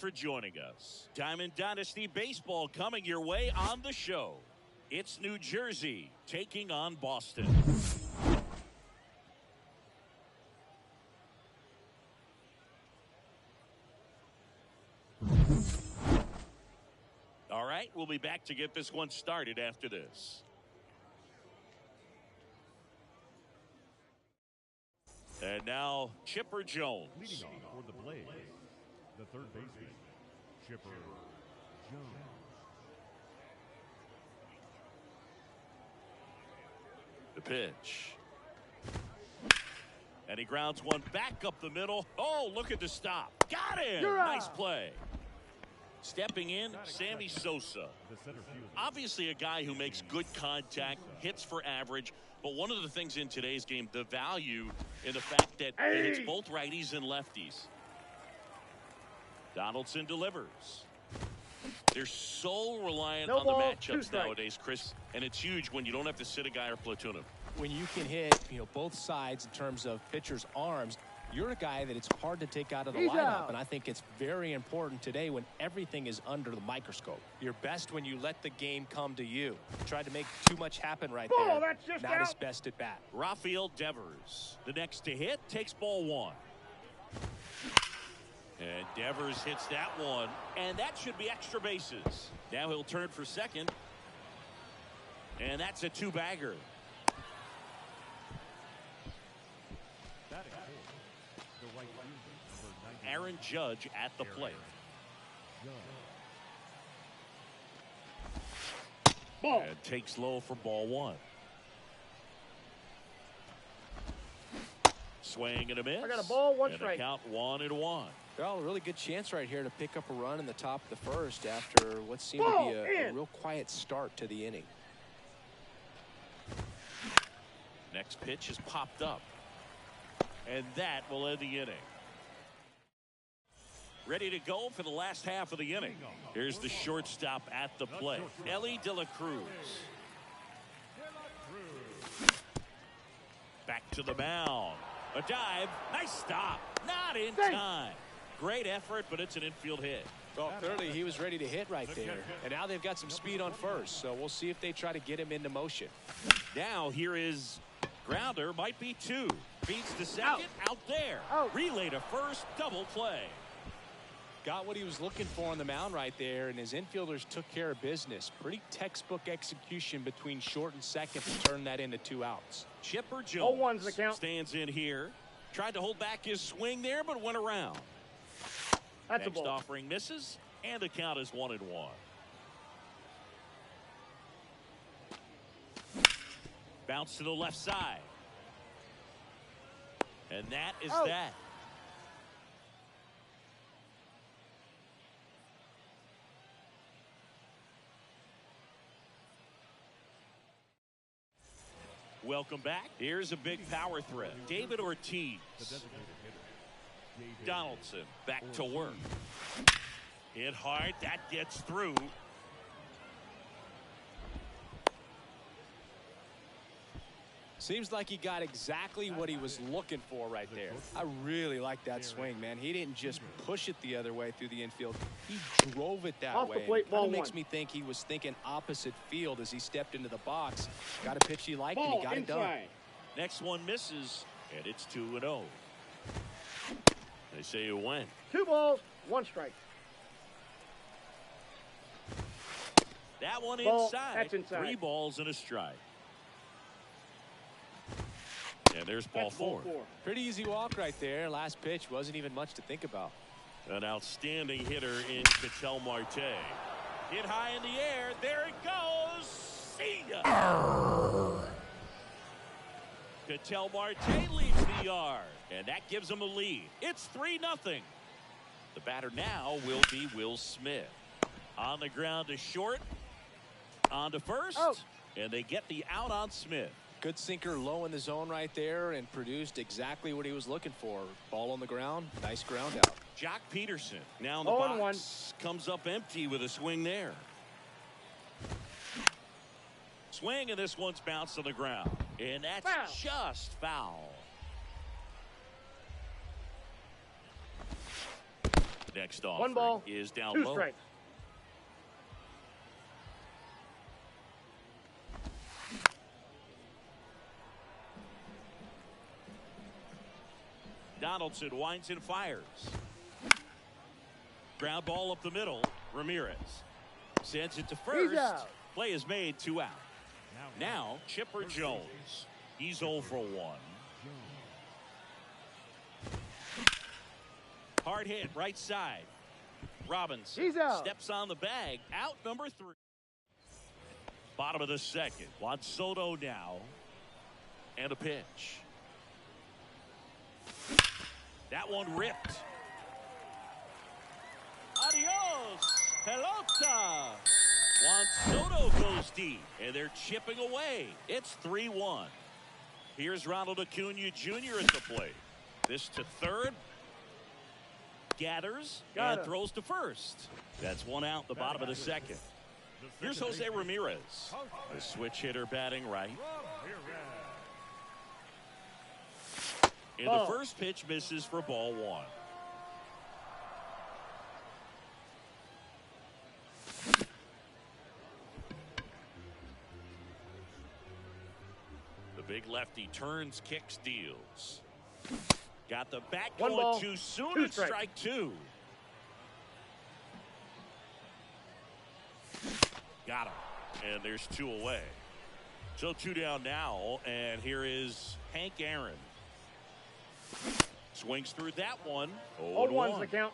for joining us. Diamond Dynasty Baseball coming your way on the show. It's New Jersey taking on Boston. All right, we'll be back to get this one started after this. And now, Chipper Jones. Leading off for the Blaze, the third baseman, Chipper Jones. The pitch. And he grounds one back up the middle. Oh, look at the stop. Got him. Nice play. Stepping in, Sammy Sosa. Obviously a guy who makes good contact, hits for average. But one of the things in today's game, the value in the fact that he hits both righties and lefties. Donaldson delivers. They're so reliant on the matchups nowadays, Chris, and it's huge when you don't have to sit a guy or platoon him. When you can hit, both sides in terms of pitchers' arms, you're a guy that it's hard to take out of the lineup, and I think it's very important today when everything is under the microscope. You're best when you let the game come to you. Tried to make too much happen right there. That's just not his best at bat. Rafael Devers, the next to hit, takes ball one. And Devers hits that one, and that should be extra bases. Now he'll turn for second, and that's a two-bagger. Aaron Judge at the plate. Ball. And takes low for ball one. Swing and a miss. I got a ball, one and strike. Count 1-1. Well, a really good chance right here to pick up a run in the top of the first after what seemed to be a real quiet start to the inning. Next pitch is popped up. And that will end the inning. Ready to go for the last half of the inning. Here's the shortstop at the plate, Ellie De La Cruz. Back to the mound. A dive. Nice stop. Not in time. Great effort, but it's an infield hit. Well, clearly he was ready to hit right there. And now they've got some speed on first, so we'll see if they try to get him into motion. Now here is grounder, might be two. Beats the second, out there. Relay to first, double play. Got what he was looking for on the mound right there, and his infielders took care of business. Pretty textbook execution between short and second to turn that into 2 outs. Chipper Jones 0-1's the count. Stands in here. Tried to hold back his swing there, but went around. That's Next a ball. offering misses, and the count is 1-1. Bounce to the left side. And that is that. Welcome back. Here's a big power threat. David Ortiz. Donaldson back to work. Hit hard. That gets through. Seems like he got exactly what he was looking for right there. I really like that swing, man. He didn't just push it the other way through the infield. He drove it that Off way. the plate, ball It makes one. me think he was thinking opposite field as he stepped into the box. Got a pitch he liked, and he got it done. Next one misses, and it's 2-0. They say you win. 2 balls, 1 strike. That one Ball. inside. That's inside. 3 balls and a strike. And there's ball That's 4. Pretty easy walk right there. Last pitch wasn't even much to think about. An outstanding hitter in Ketel Marte. Hit high in the air. There it goes. See ya. Ketel Marte leads the yard. And that gives him a lead. It's 3-0. The batter now will be Will Smith. On the ground to short. On to first. And they get the out on Smith. Good sinker low in the zone right there and produced exactly what he was looking for. Ball on the ground. Nice ground out. Jock Peterson now in the box. Comes up empty with a swing there. Swing, and this one's bounced to the ground. And that's just foul. Next off One ball, is down 2 low. strikes. Donaldson winds and fires. Ground ball up the middle. Ramirez sends it to first. He's out. Play is made, 2 out. Now Chipper Jones. He's 0 for 1. Hard hit right side. Robinson He's out. steps on the bag. Out number 3. Bottom of the second. Juan Soto now. And a pitch. That one ripped. Adios, pelota. Juan Soto goes deep, and they're chipping away. It's 3-1. Here's Ronald Acuna Jr. at the plate. This to third. Gathers and throws to first. That's 1 out, the bottom of the second. Here's Jose Ramirez. The switch hitter batting right. And the first pitch misses for ball 1. The big lefty turns, kicks, deals. Got the bat One going ball, too soon. 2 It's strikes. strike 2. Got him. And there's 2 away. So 2 down now. And here is Hank Aaron. Swings through that one. 0-1's the count.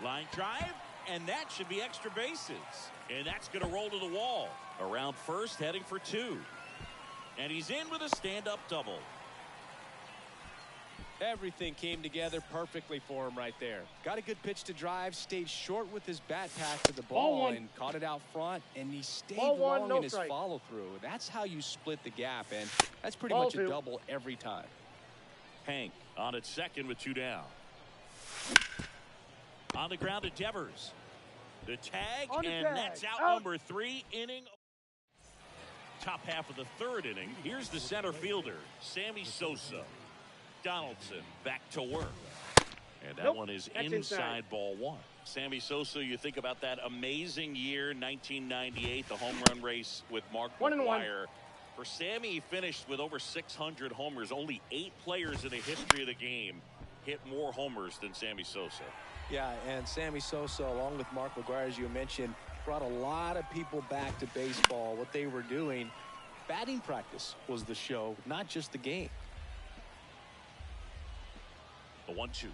Line drive, and that should be extra bases. And that's going to roll to the wall. Around first, heading for 2. And he's in with a stand-up double. Everything came together perfectly for him right there. Got a good pitch to drive, stayed short with his bat pass to the ball and caught it out front, and he stayed long in his follow-through. That's how you split the gap, and that's pretty much a double every time. Hank on at second with 2 down. On the ground to Devers. The tag, and that's out number 3 inning. Top half of the 3rd inning. Here's the center fielder, Sammy Sosa. Donaldson back to work. And that one is inside ball 1. Sammy Sosa, you think about that amazing year, 1998, the home run race with Mark McGwire. For Sammy, he finished with over 600 homers. Only 8 players in the history of the game hit more homers than Sammy Sosa. Yeah, and Sammy Sosa, along with Mark McGwire, as you mentioned, brought a lot of people back to baseball. What they were doing, batting practice was the show, not just the game. The 1-2.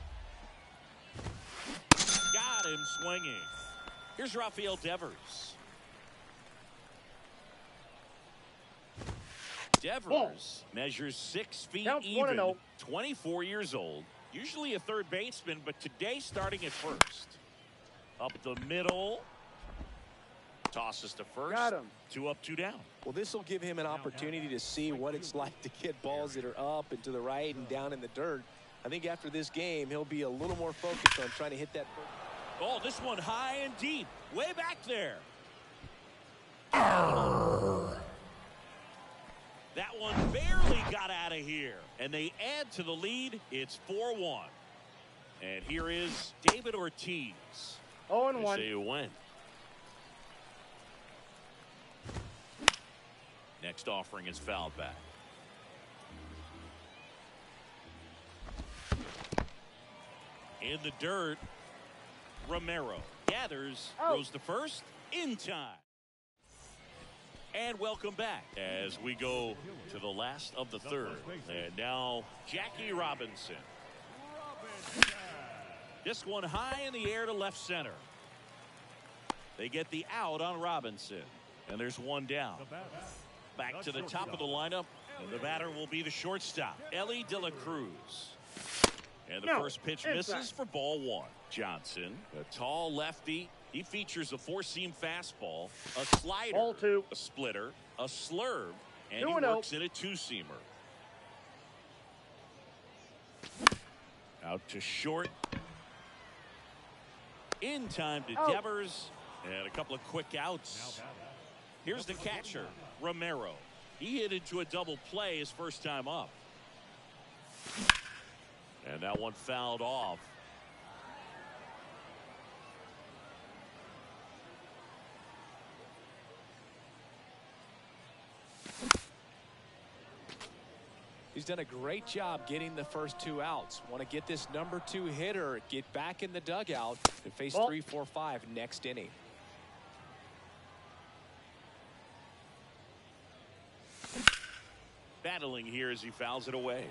Got him swinging. Here's Rafael Devers. Devers measures 6 feet even, 24 years old. Usually a third baseman, but today starting at first. Up the middle. Tosses to first. Got him. 2 up, 2 down. Well, this will give him an opportunity to see what it's like to get balls that are up and to the right and down in the dirt. I think after this game, he'll be a little more focused on trying to hit that. Oh, this one high and deep. Way back there. That one barely got out of here. And they add to the lead. It's 4-1. And here is David Ortiz. 0-1. They win. Next offering is fouled back. In the dirt, Romero gathers, throws to first, in time. And welcome back as we go to the last of the 3rd. And now Jackie Robinson. This one high in the air to left center. They get the out on Robinson. And there's 1 down. Back to the top of the lineup. And the batter will be the shortstop, Ellie De La Cruz. And the first pitch misses for ball 1. Johnson, a tall lefty. He features a 4-seam fastball, a slider, Ball 2. a splitter, a slurve, and he works in a 2-seamer. Out to short. In time to Devers. And a couple of quick outs. Here's the catcher, Romero. He hit into a double play his first time up. And that one fouled off. He's done a great job getting the first 2 outs. Want to get this number 2 hitter, get back in the dugout, and face 3, 4, 5 next inning. Battling here as he fouls it away.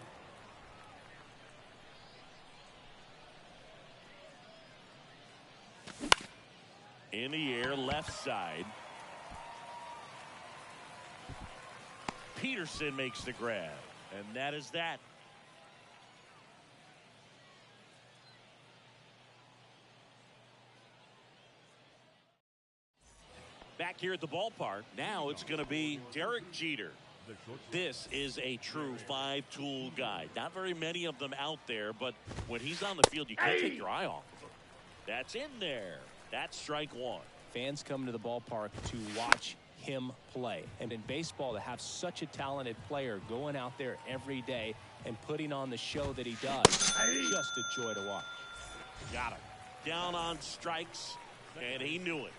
In the air, left side. Peterson makes the grab. And that is that. Back here at the ballpark, now it's going to be Derek Jeter. This is a true 5-tool guy. Not very many of them out there, but when he's on the field, you can't take your eye off of him. That's in there. That's strike 1. Fans come to the ballpark to watch him play. And in baseball, to have such a talented player going out there every day and putting on the show that he does, just a joy to watch. Got him. Down on strikes, and he knew it.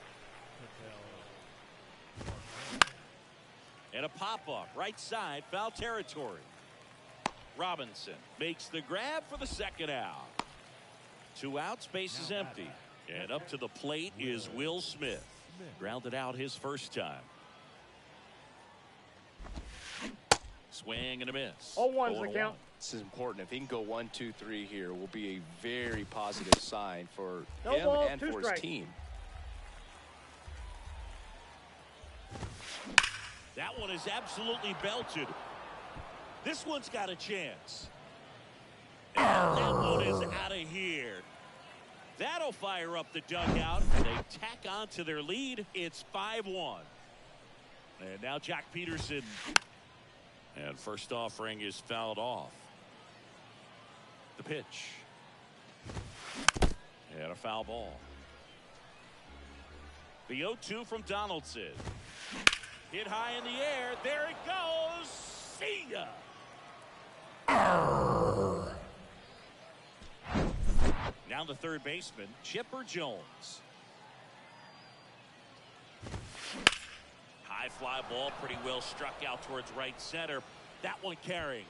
And a pop-up, right side, foul territory. Robinson makes the grab for the second out. 2 outs, base is empty. And up to the plate is Will Smith. Grounded out his first time. Swing and a miss. 0-1's the count. This is important. If he can go 1, 2, 3 here, will be a very positive sign for him and for his team. That one is absolutely belted. This one's got a chance. And that one is out of here. That'll fire up the dugout. They tack on to their lead. It's 5-1. And now Jack Peterson. And first offering is fouled off. The pitch. And a foul ball. The 0-2 from Donaldson. Hit high in the air. There it goes. See ya. Now the third baseman, Chipper Jones. High fly ball, pretty well struck out towards right center. That one carrying.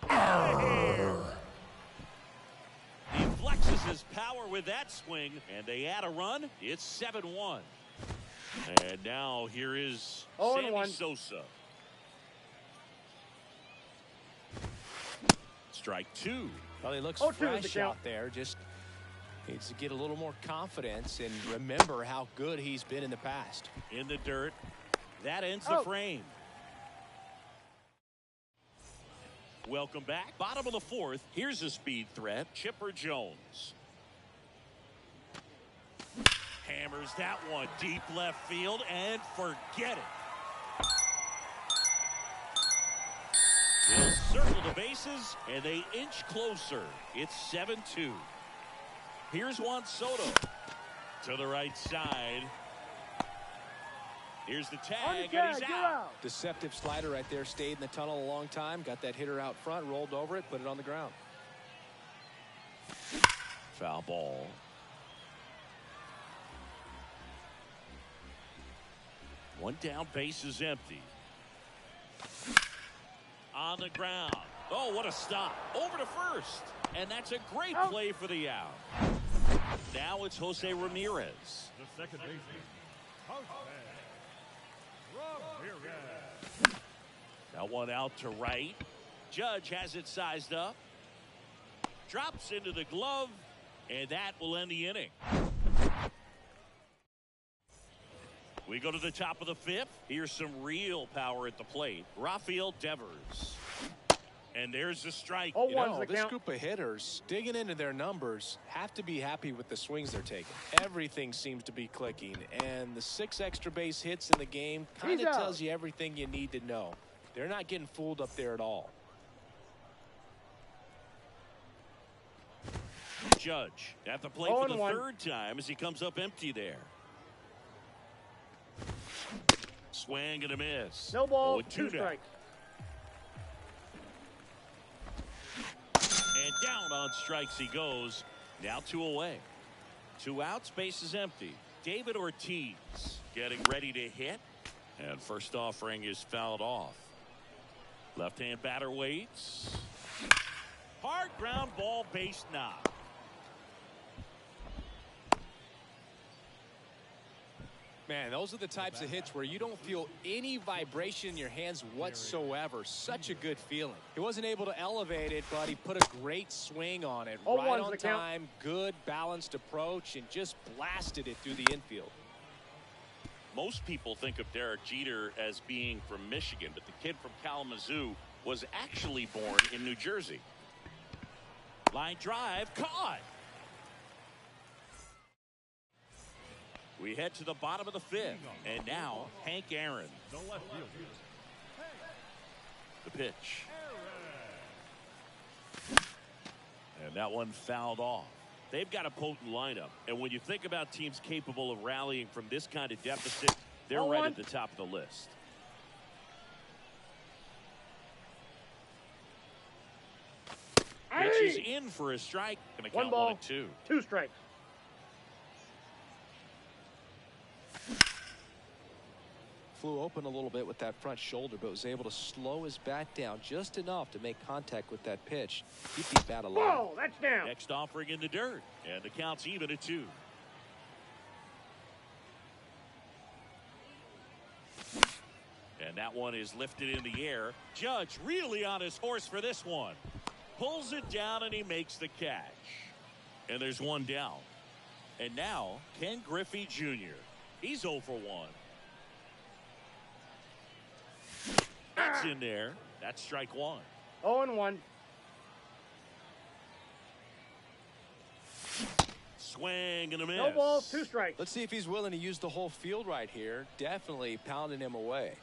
He flexes his power with that swing, and they add a run. It's 7-1. And now here is Sammy Sosa. Strike 2. Well, he looks fresh out there. Just needs to get a little more confidence and remember how good he's been in the past. In the dirt. That ends the frame. Welcome back. Bottom of the 4th. Here's a speed threat. Chipper Jones. Hammers that one deep left field and forget it. They'll circle the bases and they inch closer. It's 7-2. Here's Juan Soto to the right side. Here's the tag and he's out. Deceptive slider right there. Stayed in the tunnel a long time. Got that hitter out front. Rolled over it. Put it on the ground. Foul ball. One down, base is empty. On the ground. Oh, what a stop. Over to first. And that's a great play for the out. Now it's Jose Ramirez. The second baseman, Jose Ramirez. That one out to right. Judge has it sized up. Drops into the glove. And that will end the inning. We go to the top of the 5th. Here's some real power at the plate. Rafael Devers. And there's the strike. You know, this group of hitters, digging into their numbers, have to be happy with the swings they're taking. Everything seems to be clicking. And the 6 extra base hits in the game kind of tells you everything you need to know. They're not getting fooled up there at all. Judge at the plate for the 3rd time as he comes up empty there. Swing and a miss. No ball, 2 strikes. on strikes he goes. Now 2 away. 2 outs, base is empty. David Ortiz getting ready to hit. And first offering is fouled off. Left-hand batter waits. Hard ground ball, base knock. Man, those are the types of hits where you don't feel any vibration in your hands whatsoever. Such a good feeling. He wasn't able to elevate it, but he put a great swing on it. Right on time, good balanced approach, and just blasted it through the infield. Most people think of Derek Jeter as being from Michigan, but the kid from Kalamazoo was actually born in New Jersey. Line drive, caught. We head to the bottom of the 5th, and now Hank Aaron. The left fielder. The pitch. And that one fouled off. They've got a potent lineup, and when you think about teams capable of rallying from this kind of deficit, they're right at the top of the list. Pitch is in for a strike. Gonna count 1 and 2. 2 strikes. Flew open a little bit with that front shoulder, but was able to slow his bat down just enough to make contact with that pitch. Keep the bat alive. Whoa, that's down. Next offering in the dirt, and the count's even at 2. And that one is lifted in the air. Judge really on his horse for this one. Pulls it down, and he makes the catch. And there's 1 down. And now, Ken Griffey Jr. He's 0 for 1. That's in there. That's strike 1. 0 and 1. Swing and a miss. No balls, 2 strikes. Let's see if he's willing to use the whole field right here. Definitely pounding him away.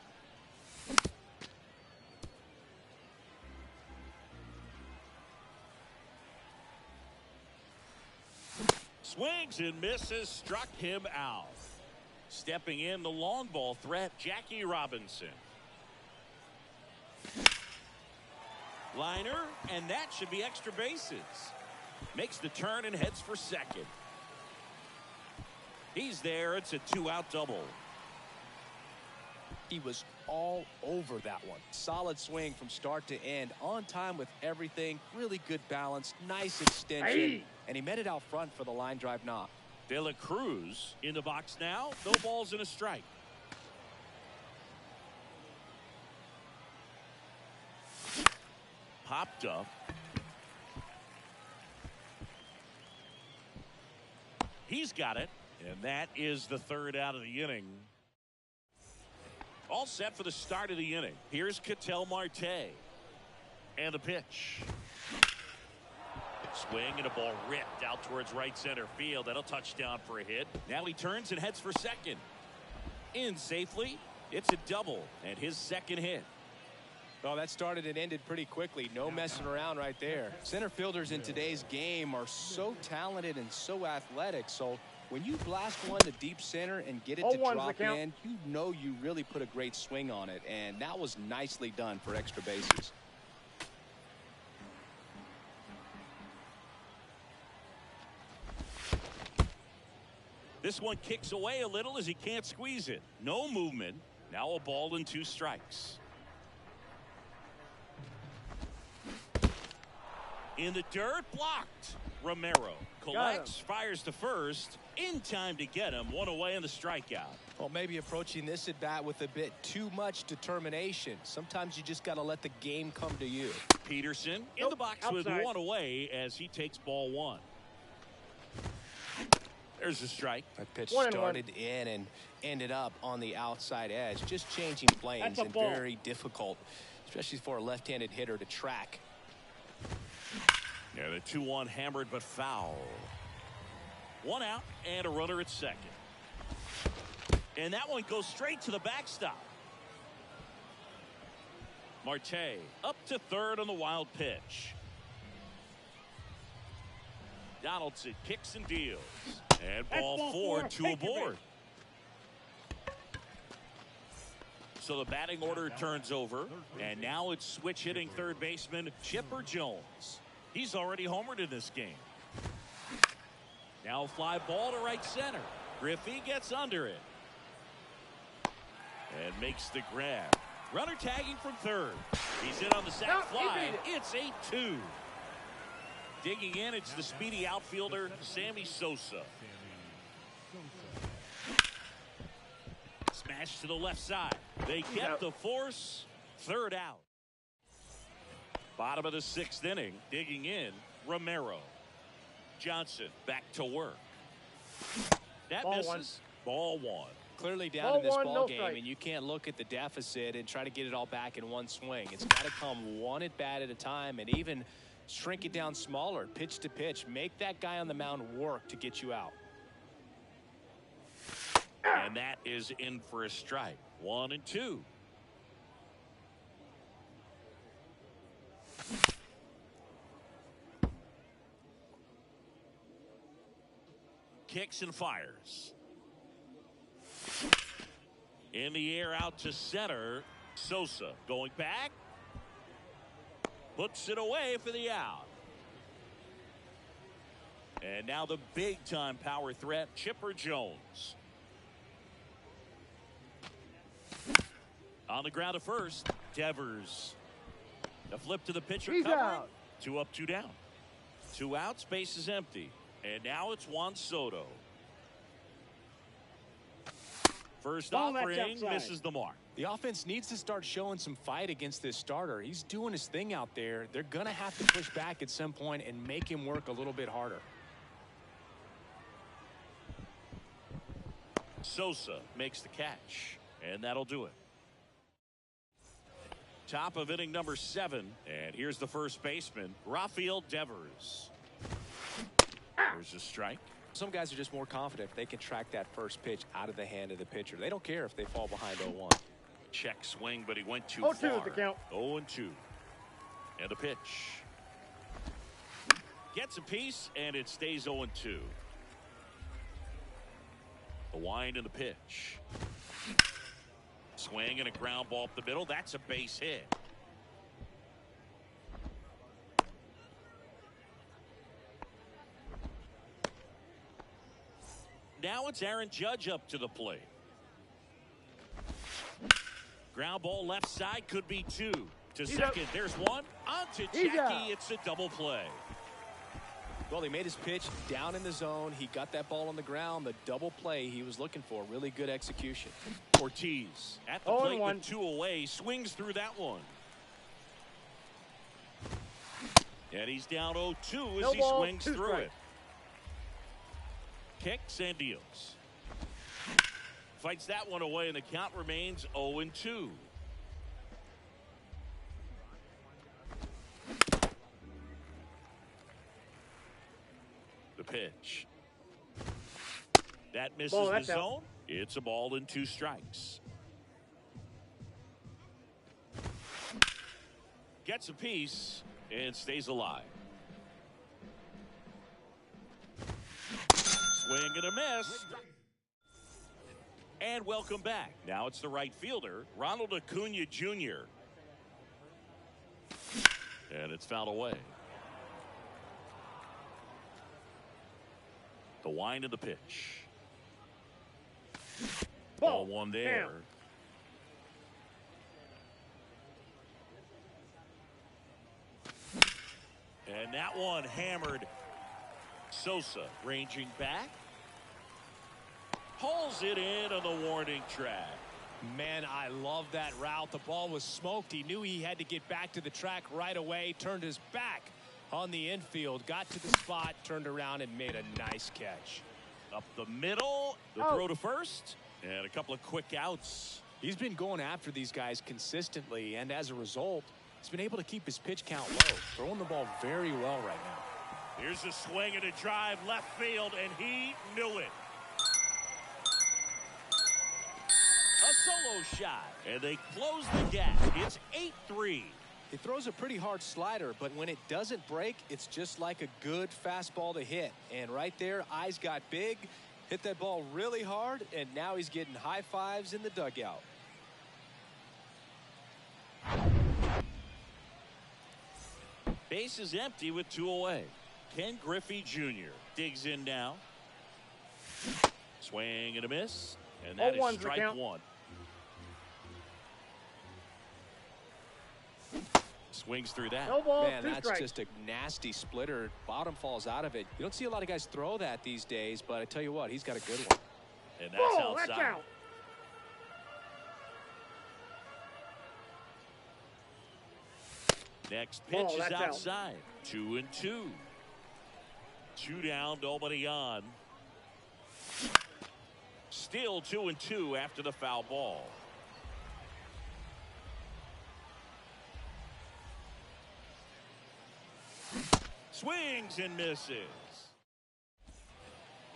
Swings and misses, struck him out. Stepping in, the long ball threat, Jackie Robinson. Liner, and that should be extra bases. Makes the turn and heads for second. He's there. It's a 2-out double. He was all over that one. Solid swing from start to end. On time with everything. Really good balance. Nice extension. And he met it out front for the line drive knock. De La Cruz in the box now. No balls and a strike. Popped up. He's got it. And that is the 3rd out of the inning. All set for the start of the inning. Here's Ketel Marte. And the pitch. Swing and a ball ripped out towards right center field. That'll touch down for a hit. Now he turns and heads for second. In safely. It's a double and his second hit. Well, that started and ended pretty quickly. No messing around right there. Center fielders in today's game are so talented and so athletic. So when you blast one to deep center and get it to drop in, you know you really put a great swing on it. And that was nicely done for extra bases. This one kicks away a little as he can't squeeze it. No movement. Now a ball and 2 strikes. In the dirt, blocked. Romero collects, fires to first. In time to get him. 1 away in the strikeout. Well, maybe approaching this at bat with a bit too much determination. Sometimes you just got to let the game come to you. Peterson in the box with 1 away as he takes ball 1. There's a strike. That pitch started in and ended up on the outside edge. Just changing planes and very difficult, especially for a left-handed hitter to track. Yeah, the 2-1 hammered but foul. 1 out and a runner at second. And that one goes straight to the backstop. Marte up to third on the wild pitch. Donaldson kicks and deals. And ball 4, 2 aboard. So the batting order turns over. And now it's switch hitting third baseman Chipper Jones. He's already homered in this game. Now a fly ball to right center. Griffey gets under it. And makes the grab. Runner tagging from third. He's in on the sac fly. It's 8-2. Digging in, it's the speedy outfielder, Sammy Sosa. Smash to the left side. They get the force. Third out. Bottom of the 6th inning. Digging in, Romero. Johnson back to work. That Ball misses. Ball one. Clearly down in this ball game, and you can't look at the deficit and try to get it all back in one swing. It's got to come one at bat at a time, and even shrink it down smaller, pitch to pitch. Make that guy on the mound work to get you out. And that is in for a strike. 1-2. Kicks and fires. In the air out to center. Sosa going back. Puts it away for the out. And now the big time power threat, Chipper Jones. On the ground to first, Devers. The flip to the pitcher. He's covering. out. 2 up, 2 down. 2 out, space is empty. And now it's Juan Soto. First offering misses the mark. The offense needs to start showing some fight against this starter. He's doing his thing out there. They're going to have to push back at some point and make him work a little bit harder. Sosa makes the catch, and that'll do it. Top of inning number 7, and here's the first baseman, Rafael Devers. There's a strike. Some guys are just more confident if they can track that first pitch out of the hand of the pitcher. They don't care if they fall behind 0-1. Check swing, but he went too 0-2 far. is the count. 0-2. And a pitch. Gets a piece, and it stays 0-2. The wind and the pitch. Swing and a ground ball up the middle. That's a base hit. Now it's Aaron Judge up to the plate. Ground ball left side, could be 2. To second, there's 1. On to Jackie, it's a double play. Well, he made his pitch down in the zone. He got that ball on the ground. The double play he was looking for. Really good execution. Ortiz at the plate with 2 away. Swings through that one. And he's down 0-2 as he swings through it. Kicks and deals. Fights that one away, and the count remains 0-2. The pitch. That misses the zone. It's a ball and 2 strikes. Gets a piece and stays alive. Swing and a miss. And welcome back. Now it's the right fielder, Ronald Acuna Jr. And it's fouled away. The wind of the pitch. Ball 1 there. And that one hammered. Sosa ranging back. Pulls it in on the warning track. Man, I love that route. The ball was smoked. He knew he had to get back to the track right away. Turned his back on the infield. Got to the spot. Turned around and made a nice catch. Up the middle. The throw to first. And a couple of quick outs. He's been going after these guys consistently. And as a result, he's been able to keep his pitch count low. Throwing the ball very well right now. Here's a swing and a drive left field, and he knew it. A solo shot, and they close the gap. It's 8-3. He throws a pretty hard slider, but when it doesn't break, it's just like a good fastball to hit. And right there, eyes got big, hit that ball really hard, and now he's getting high fives in the dugout. Base is empty with 2 away. Ken Griffey Jr. digs in now. Swing and a miss. And that is strike 1. Swings through that. No ball, man, 2 that's strikes. just a nasty splitter. Bottom falls out of it. You don't see a lot of guys throw that these days, but I tell you what, he's got a good one. And that's outside. That's out. Next pitch is that's outside. 2-2. 2 down, nobody on. Still 2-2 after the foul ball. Swings and misses.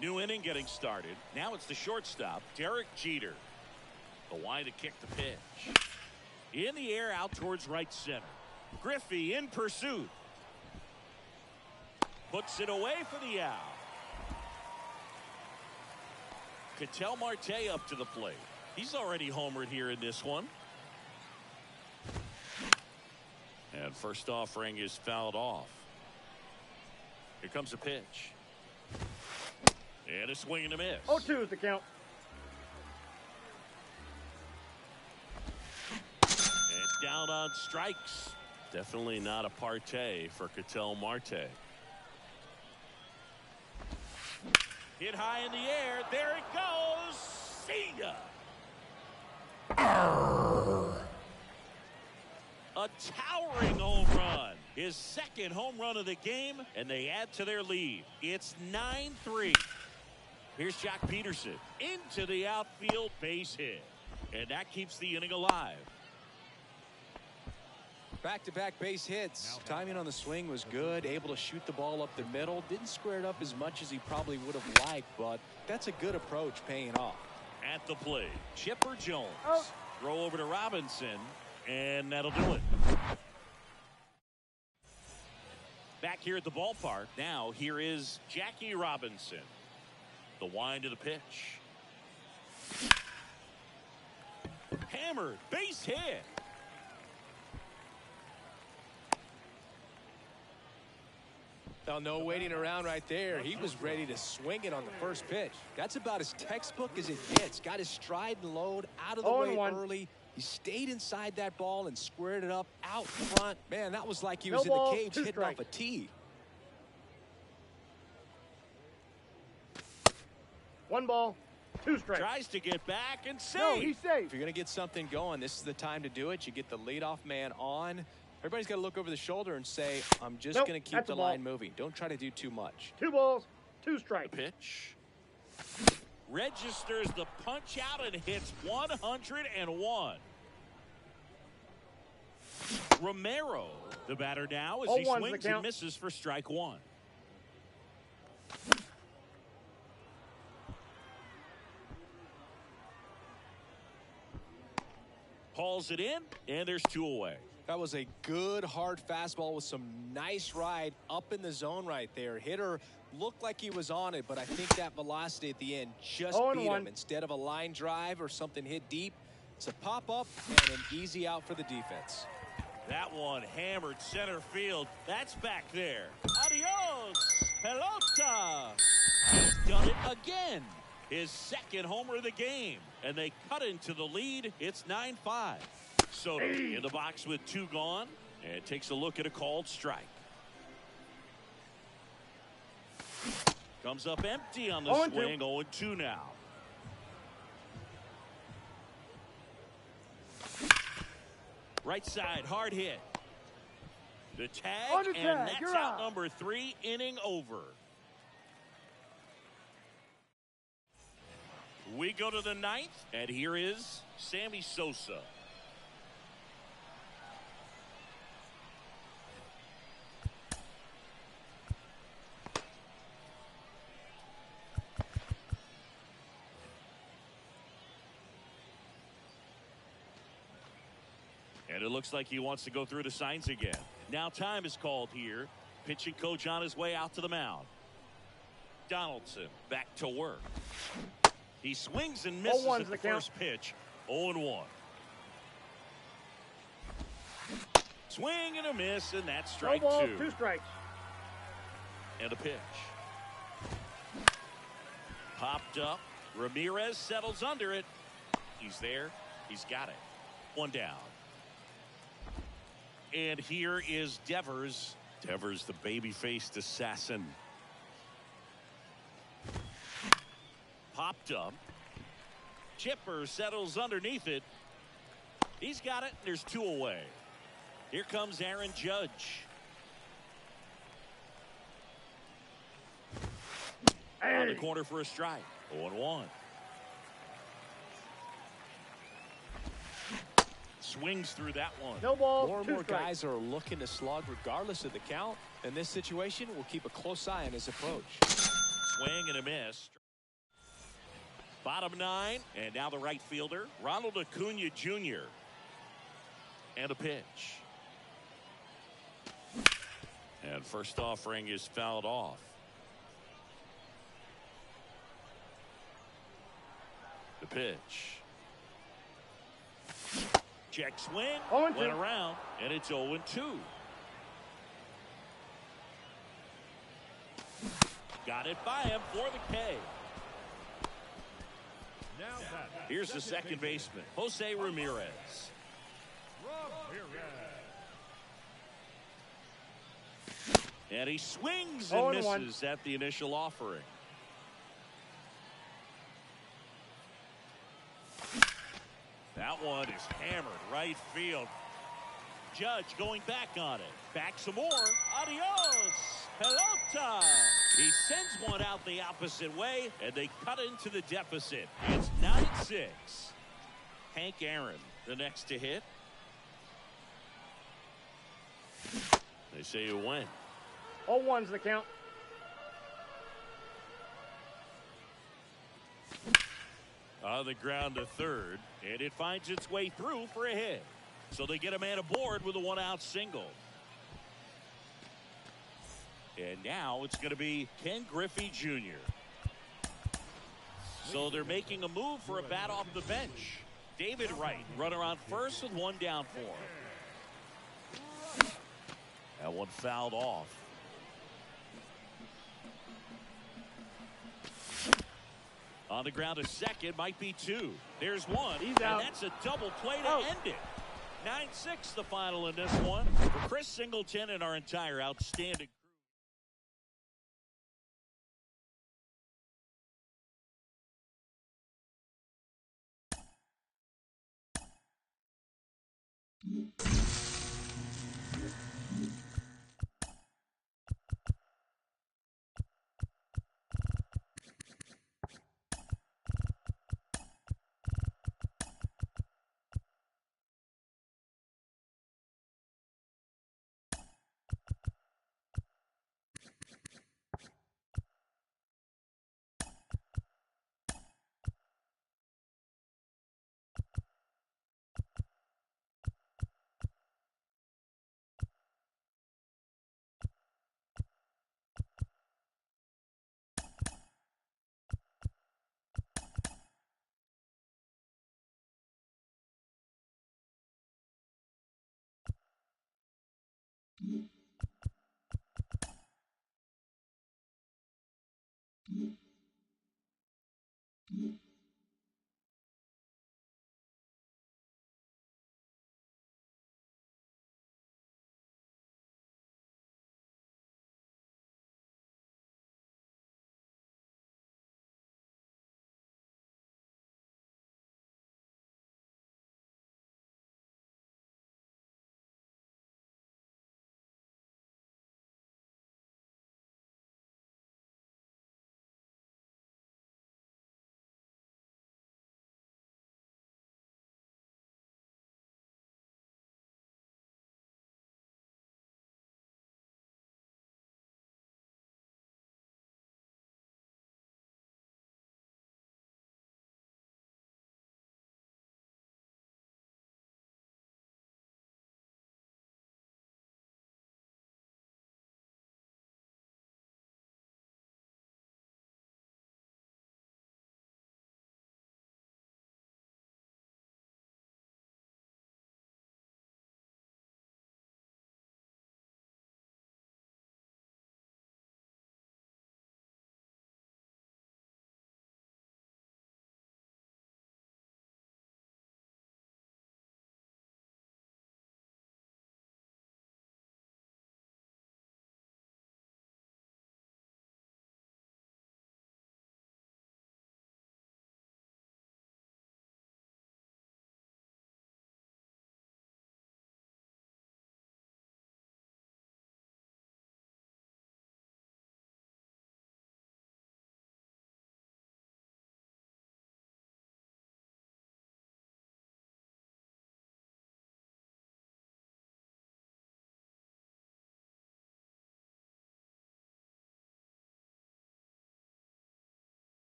New inning getting started. Now it's the shortstop, Derek Jeter. The wind to kick the pitch. In the air out towards right center. Griffey in pursuit. Puts it away for the out. Ketel Marte up to the plate. He's already homered here in this one. And first offering is fouled off. Here comes a pitch. And a swing and a miss. 0-2 is the count. And down on strikes. Definitely not a partay for Ketel Marte. Hit high in the air. There it goes. See ya. A towering home run. His second home run of the game, and they add to their lead. It's 9-3. Here's Jack Peterson into the outfield, base hit. And that keeps the inning alive. Back-to-back base hits. Timing on the swing was good. Able to shoot the ball up the middle. Didn't square it up as much as he probably would have liked, but that's a good approach paying off. At the plate, Chipper Jones. Oh. Throw over to Robinson, and that'll do it. Back here at the ballpark, now here is Jackie Robinson. The wind of the pitch. Hammered, base hit. Now, no waiting around right there. He was ready to swing it on the first pitch. That's about as textbook as it gets. Got his stride and load out of the way early. He stayed inside that ball and squared it up out front. Man, that was like he was in the cage hitting off a tee. 1 ball, 2 strikes. Tries to get back and safe. No, he's safe. If you're going to get something going, this is the time to do it. You get the leadoff man on. Everybody's got to look over the shoulder and say, I'm just going to keep the line moving. Don't try to do too much. 2 balls, 2 strikes. Pitch. Registers the punch out and hits 101. Romero, the batter now, as he swings and misses for strike 1. Hauls it in, and there's 2 away. That was a good hard fastball with some nice ride up in the zone right there. Hitter looked like he was on it, but I think that velocity at the end just beat him. Instead of a line drive or something hit deep, it's a pop up and an easy out for the defense. That one hammered center field. That's back there. Adios, pelota. He's done it again. His second homer of the game, and they cut into the lead. It's 9-5. Soto in the box with 2 gone, and takes a look at a called strike. Comes up empty on the swing. 0-2 now. Right side, hard hit. The tag, and that's out number 3, inning over. We go to the 9th, and here is Sammy Sosa. And it looks like he wants to go through the signs again. Now time is called here. Pitching coach on his way out to the mound. Donaldson back to work. He swings and misses at the first pitch. 0-1. Swing and a miss, and that's No strike ball, 2. 2 strikes. And a pitch. Popped up. Ramirez settles under it. He's there. He's got it. 1 down. And here is Devers. Devers, the baby-faced assassin. Popped up. Chipper settles underneath it. He's got it. There's 2 away. Here comes Aaron Judge. On the corner for a strike. 0-1. Swings through that one. No ball, More and 2 more strikes. guys are looking to slug regardless of the count. In this situation, we'll keep a close eye on his approach. Swing and a miss. Bottom 9, and now the right fielder, Ronald Acuna Jr. And a pitch. And first offering is fouled off. The pitch. Check swing. 0-2. Went around, and it's 0-2. Got it by him for the K. Now that Here's the second baseman, Jose Ramirez. And he swings and 0-1. misses at the initial offering. That one is hammered right field. Judge going back on it. Back some more. Adios. Pelota. He sends one out the opposite way, and they cut into the deficit. It's 9-6. Hank Aaron, the next to hit. They say you win. 0-1's the count. On the ground to third, and it finds its way through for a hit. So they get a man aboard with a 1-out single. And now it's going to be Ken Griffey Jr. So they're making a move for a bat off the bench. David Wright, runner on first with 1 down for him. That one fouled off. On the ground to second, might be 2. There's 1. He's out. And that's a double play to Out. end it. 9-6 the final in this one. For Chris Singleton and our entire outstanding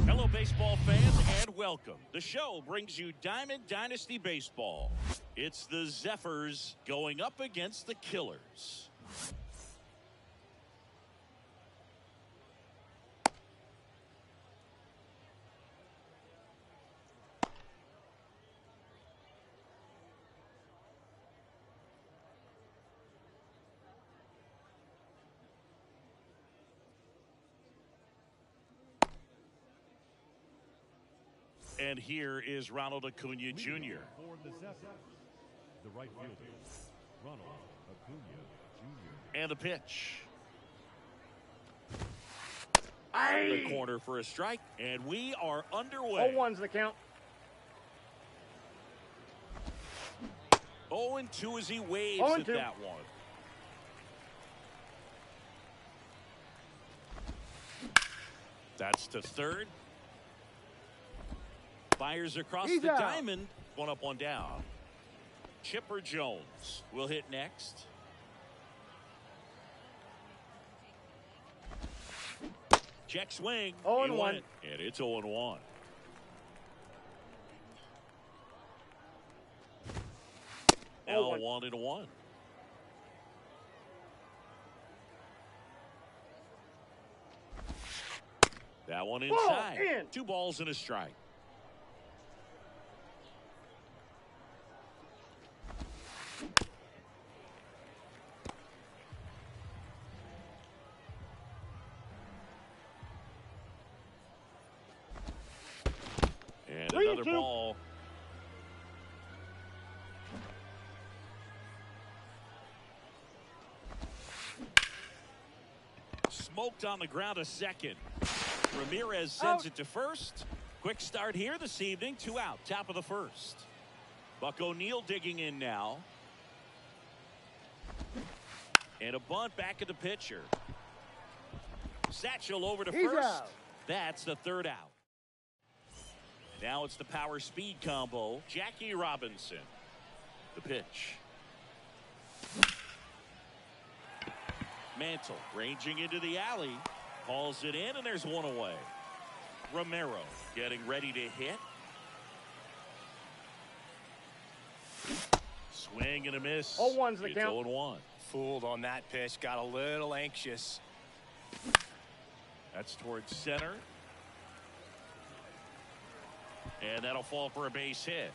Hello, baseball fans, and welcome. The show brings you Diamond Dynasty Baseball. It's the Zephyrs going up against the Killers. And here is Ronald Acuna Jr. For the Zephyrs, the right fielder, Ronald Acuna Jr. And a pitch. Aye. The corner for a strike, and we are underway. 0-1's the count. 0-2 as he waves 0-2. at that one. That's to third. Fires across He's the out. diamond. One up, one down. Chipper Jones will hit next. Check swing. 0-1. He went, and it's 0-1. Now 0-1. 1-1. That one inside. In. 2 balls and a strike. And 3-2. another ball. Smoked on the ground a second. Ramirez sends Out. it to first. Quick start here this evening. 2 out. Top of the first. Buck O'Neil digging in now. And a bunt back at the pitcher. Satchel over to He's first. out. That's the 3rd out. Now it's the power speed combo. Jackie Robinson. The pitch. Mantle ranging into the alley. Hauls it in, and there's one away. Romero getting ready to hit. Swing and a miss. 0-1's the It's count. 0-1. Fooled on that pitch. Got a little anxious. That's towards center. And that'll fall for a base hit.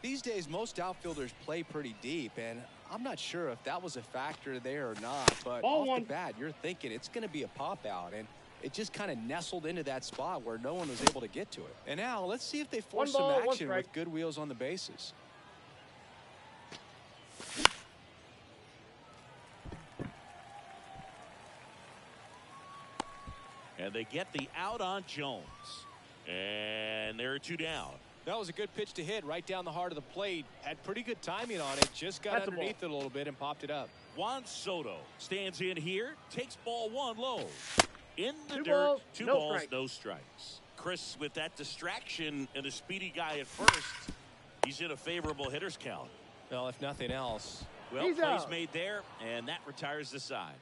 These days, most outfielders play pretty deep, and I'm not sure if that was a factor there or not, but Ball off one. the bat, you're thinking it's going to be a pop out, and it just kind of nestled into that spot where no one was able to get to it. And now let's see if they force One ball, some one action strike. with good wheels on the bases. And they get the out on Jones. And there are two down. That was a good pitch to hit right down the heart of the plate. Had pretty good timing on it. Just got That's a underneath it a little bit and popped it up. Juan Soto stands in here, takes ball one low. In the Two dirt, balls, two no balls, strikes. no strikes. Chris, with that distraction and a speedy guy at first, he's in a favorable hitter's count. Well, if nothing else. Well, He's plays out. made there, and that retires the side.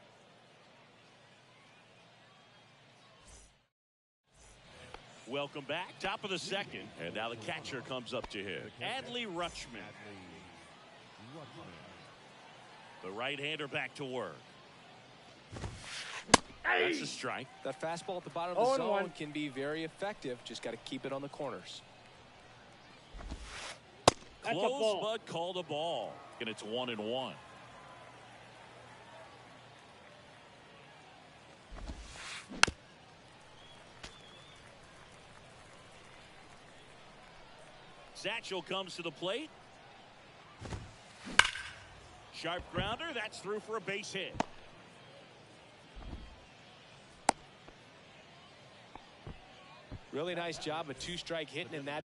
Welcome back. Top of the second. And now the catcher comes up to hit. Adley Rutschman. The right-hander back to work. That's a strike. That fastball at the bottom of the 0-1. zone can be very effective. Just got to keep it on the corners. That's a Close, ball. but called a ball. And it's 1-1. Satchel comes to the plate. Sharp grounder. That's through for a base hit. Really nice job of two-strike hitting in that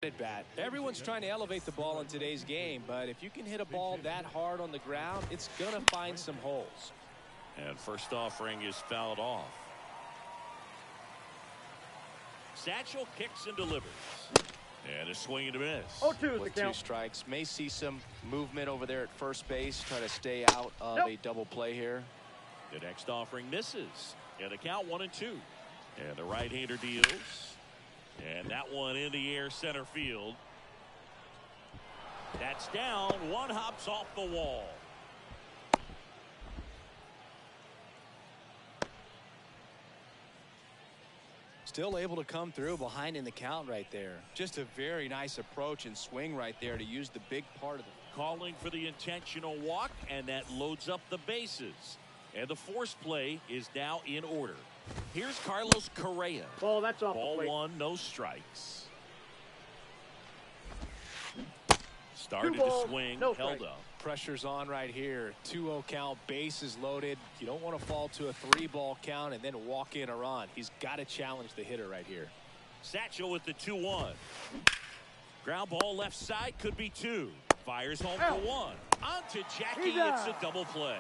at bat. Everyone's trying to elevate the ball in today's game, but if you can hit a ball that hard on the ground, it's going to find some holes. And first offering is fouled off. Satchel kicks and delivers. And a swing and a miss. 0-2 is the With two count. strikes, may see some movement over there at first base, try to stay out of Nope. a double play here. The next offering misses. And the count 1-2. And the right-hander deals. And that one in the air center field. That's down. One hops off the wall. Still able to come through behind in the count right there. Just a very nice approach and swing right there to use the big part of the Calling for the intentional walk, and that loads up the bases. And the force play is now in order. Here's Carlos Correa. Ball, that's off the Ball plate. one, no strikes. Started Two to balls, swing, no held strikes. up. pressure's on right here. 2-0 count, bases loaded. You don't want to fall to a 3-ball count and then walk in or on. He's got to challenge the hitter right here. Satchel with the 2-1. Ground ball left side, could be two. Fires home Out. for one. On to Jackie. He's It's a out. double play.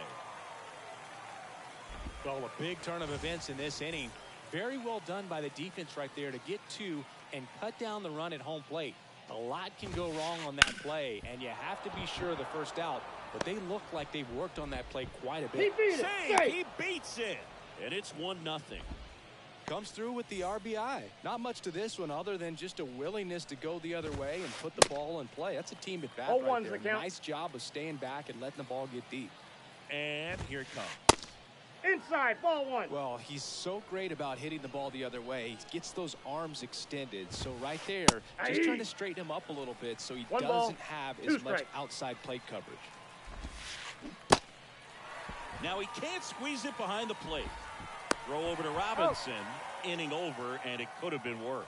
Well, a big turn of events in this inning. Very well done by the defense right there to get two and cut down the run at home plate. A lot can go wrong on that play, and you have to be sure of the first out. But they look like they've worked on that play quite a He bit. beat it. Save. Safe. He beats it. And it's 1-0. Comes through with the RBI. Not much to this one other than just a willingness to go the other way and put the ball in play. That's a team at bat right 0-1's there. the count. Nice job of staying back and letting the ball get deep. And here it comes. Inside, ball one. Well, he's so great about hitting the ball the other way. He gets those arms extended. So right there, just Aye. trying to straighten him up a little bit so he One doesn't ball, have two as much strikes. outside plate coverage. Now he can't squeeze it behind the plate. Throw over to Robinson. Inning over, and it could have been worse.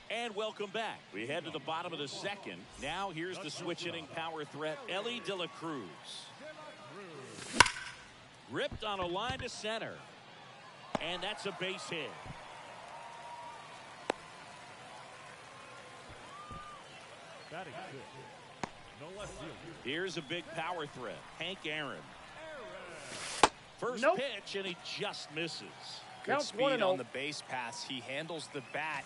And welcome back. We head to the bottom of the second. Now here's the switch inning power threat, Ellie De La Cruz. Ripped on a line to center. And that's a base hit. Batting fifth. No left field. Here's a big power threat, Hank Aaron. First Nope. pitch, and he just misses. Good Counts speed 1-0. on the base pass. He handles the bat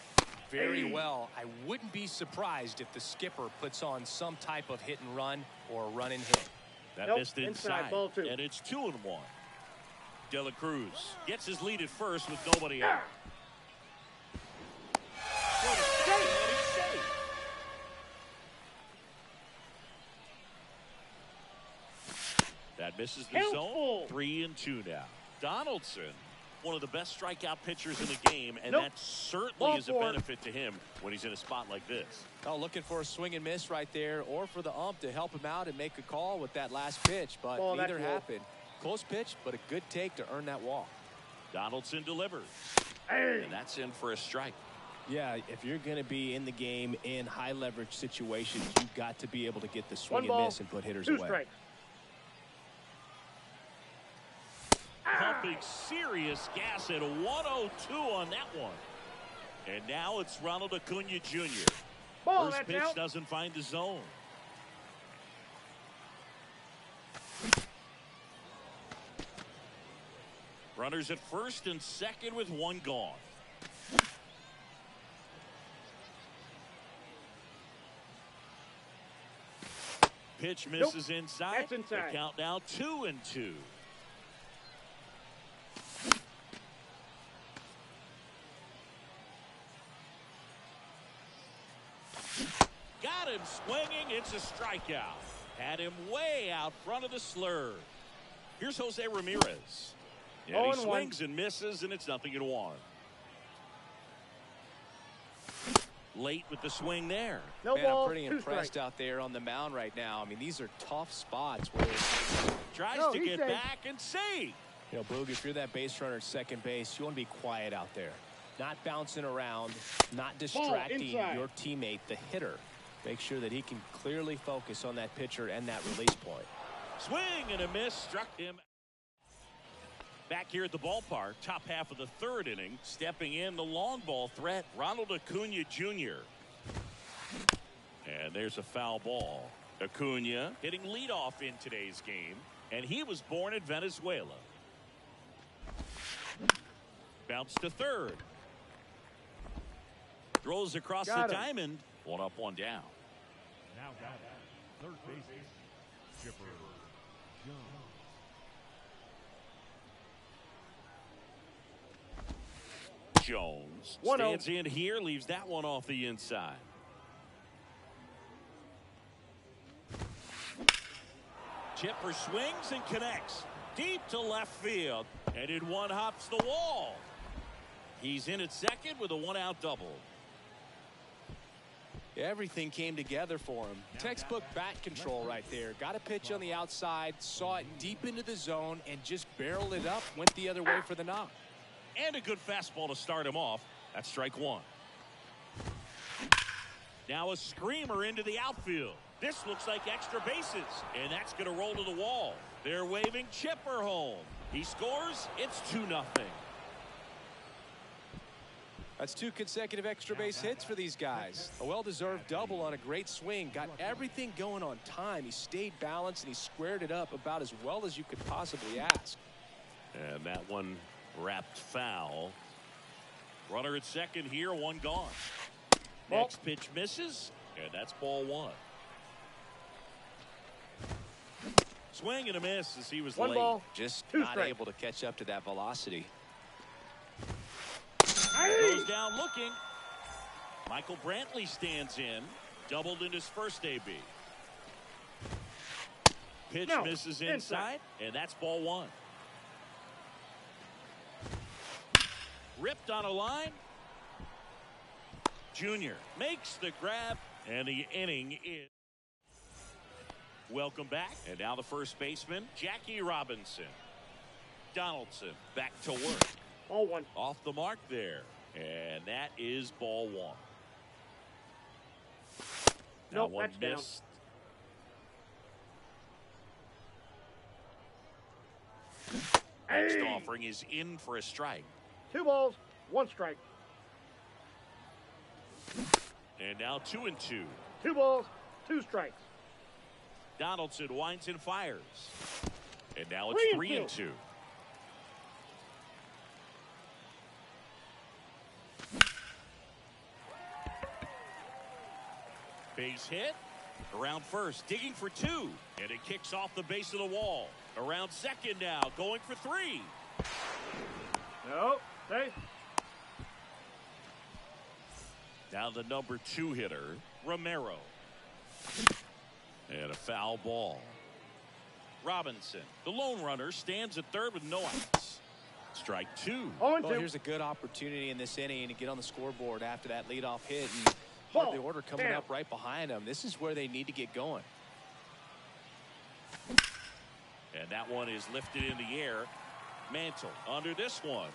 very well. I wouldn't be surprised if the skipper puts on some type of hit and run or a run and hit. That missed inside. Ball 2. And it's 2-1. De La Cruz gets his lead at first with nobody out. That misses the zone. 3-2 now. Donaldson, one of the best strikeout pitchers in the game, and that certainly is a benefit to him when he's in a spot like this. Oh, looking for a swing and miss right there, or for the ump to help him out and make a call with that last pitch, but neither happened. Close pitch, but a good take to earn that walk. Donaldson delivers, and that's in for a strike. Yeah, if you're going to be in the game in high leverage situations, you've got to be able to get the swing and miss and put hitters away. Strikes. Pumping serious gas at 102 on that one. And now it's Ronald Acuna Jr. First pitch doesn't find the zone. Runners at first and second with one gone. Pitch misses inside. That's inside. The count now 2-2. Got him swinging. It's a strikeout. Had him way out front of the slur. Here's Jose Ramirez. And he swings and misses, and it's 0-1. Late with the swing there. Man, I'm pretty impressed out there on the mound right now. I mean, these are tough spots where tries to get back and see. You know, Boog, if you're that base runner at second base, you want to be quiet out there. Not bouncing around, not distracting your teammate, the hitter. Make sure that he can clearly focus on that pitcher and that release point. Swing and a miss, struck him. Back here at the ballpark, top half of the third inning, stepping in the long ball threat, Ronald Acuna Jr. And there's a foul ball. Acuna hitting leadoff in today's game, and he was born in Venezuela. Bounce to third. Throws across the diamond. One up, one down. Now got it. Third baseman, Chipper Jones stands in here, leaves that one off the inside. Chipper swings and connects deep to left field, and in one hops the wall. He's in at second with a one-out double. Everything came together for him. Textbook bat control right there. Got a pitch on the outside, saw it deep into the zone, and just barreled it up, went the other way for the knock. And a good fastball to start him off. That's strike one. Now a screamer into the outfield. This looks like extra bases, and that's going to roll to the wall. They're waving Chipper home. He scores. It's 2-0. That's 2 consecutive extra base hits for these guys. A well-deserved double on a great swing. Got everything going on time. He stayed balanced, and he squared it up about as well as you could possibly ask. And that one wrapped foul. Runner at second here, one gone. Next pitch misses, and that's ball one. Swing and a miss as he was late. Just not able to catch up to that velocity. Goes down looking. Michael Brantley stands in. Doubled in his first AB. Pitch misses inside, and that's ball one. Ripped on a line. Junior makes the grab, and the inning is. Welcome back, and now the first baseman, Jackie Robinson. Donaldson back to work. Ball one. Off the mark there, and that is ball one. Now one missed. Next offering is in for a strike. 2 balls, 1 strike. And now 2-2. 2 balls, 2 strikes. Donaldson winds and fires. And now it's 3-2. Base hit. Around first, digging for two. And it kicks off the base of the wall. Around second now, going for three. No, safe. Now the number 2 hitter, Romero. And a foul ball. Robinson, the lone runner, stands at third with no outs. Strike 2. Well, here's a good opportunity in this inning to get on the scoreboard after that leadoff hit. And the order coming up right behind them. This is where they need to get going. And that one is lifted in the air. Mantle under this one.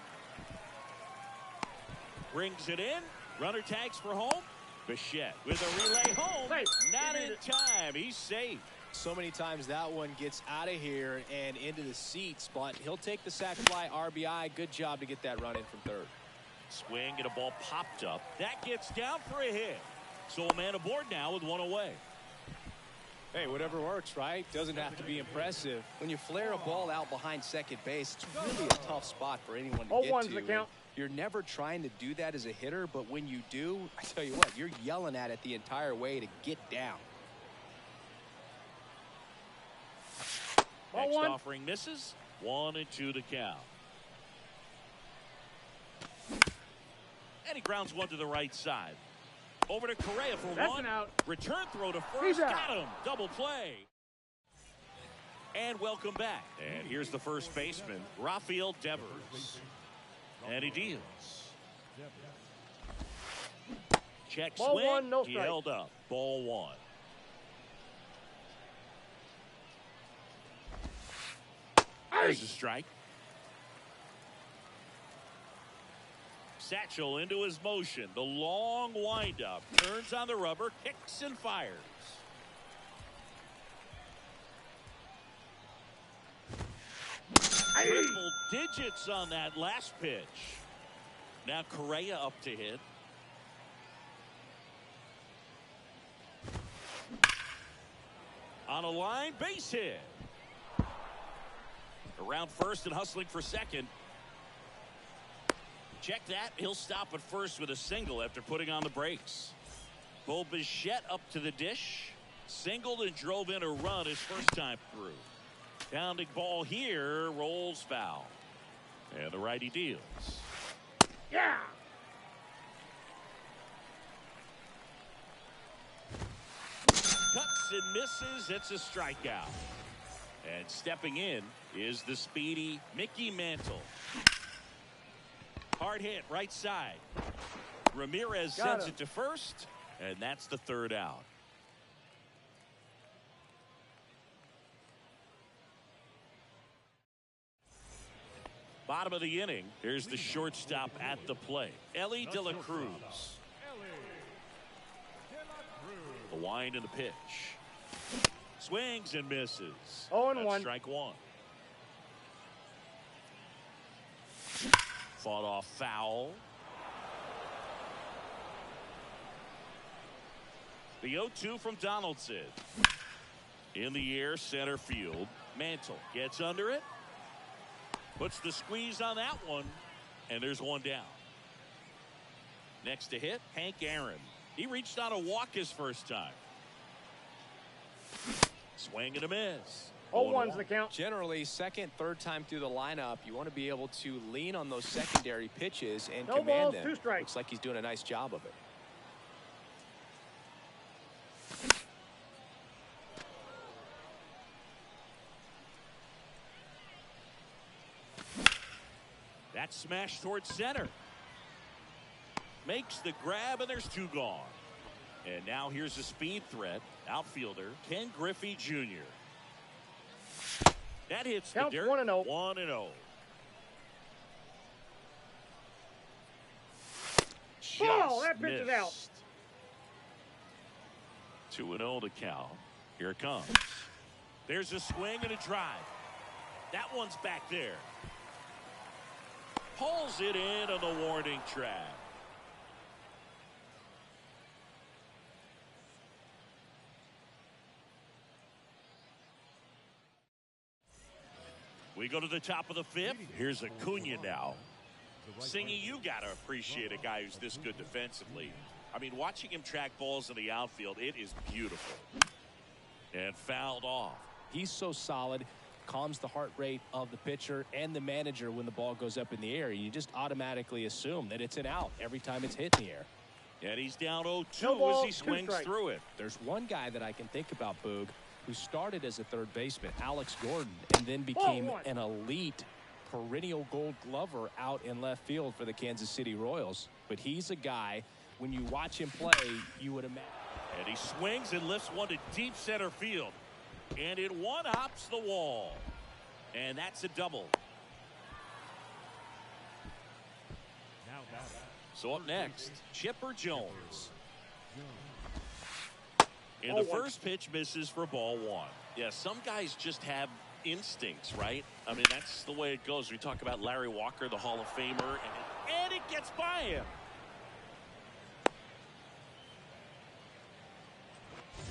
Brings it in. Runner tags for home. Bichette with a relay home. Not in time. He's safe. So many times that one gets out of here and into the seats, but he'll take the sac fly RBI. Good job to get that run in from third. Swing and a ball popped up. That gets down for a hit. So a man aboard now with one away. Hey, whatever works, right? Doesn't have to be impressive. When you flare a ball out behind second base, it's really a tough spot for anyone to get to. The count. You're never trying to do that as a hitter, but when you do, I tell you what, you're yelling at it the entire way to get down. Next offering misses. 1-2 the count. And he grounds one to the right side. Over to Correa for one. Out. Return throw to first. Got him. Double play. And welcome back. And here's the first baseman, Rafael Devers. And he deals. Check Ball swing. one, no he strike. held up. Ball 1. There's a strike. Satchel into his motion. The long windup. Turns on the rubber. Kicks and fires. Triple digits on that last pitch. Now Correa up to hit. On a line, base hit. Around first and hustling for second. Check that. He'll stop at first with a single after putting on the brakes. Bo Bichette up to the dish. Singled and drove in a run his first time through. Pounding ball here. Rolls foul. And the righty deals. Yeah. Cuts and misses. It's a strikeout. And stepping in is the speedy Mickey Mantle. Hard hit right side. Ramirez sends it to first, and that's the third out. Bottom of the inning. Here's the shortstop at the plate, Ellie De La Cruz. The wind and the pitch. Swings and misses. 0-1. Strike 1. Fought off foul. The 0-2 from Donaldson. In the air, center field. Mantle gets under it. Puts the squeeze on that one. And there's one down. Next to hit, Hank Aaron. He reached on a walk his first time. Swing and a miss. 0-1's the count. Generally, second, third time through the lineup, you want to be able to lean on those secondary pitches and No command balls, them. 2 strikes. Looks like he's doing a nice job of it. That smash towards center. Makes the grab, and there's 2 gone. And now here's a speed threat. Outfielder Ken Griffey Jr. That hits the dirt. 1-0. 1-0. Ball, that pitch is out. 2-0 to count. Here it comes. There's a swing and a drive. That one's back there. Pulls it in on the warning track. We go to the top of the 5th. Here's Acuna now. Singy, you got to appreciate a guy who's this good defensively. I mean, watching him track balls in the outfield, it is beautiful. And fouled off. He's so solid, calms the heart rate of the pitcher and the manager when the ball goes up in the air. You just automatically assume that it's an out every time it's hit in the air. And he's down 0-2 No ball, as he swings through it. There's one guy that I can think about, Boog, who started as a third baseman, Alex Gordon, and then became an elite perennial gold glover out in left field for the Kansas City Royals. But he's a guy, when you watch him play, you would imagine. And he swings and lifts one to deep center field. And it one-hops the wall. And that's a double. So up next, Chipper Jones. And the first pitch misses for ball one. Yeah, some guys just have instincts, right? I mean, that's the way it goes. We talk about Larry Walker, the Hall of Famer, and it gets by him.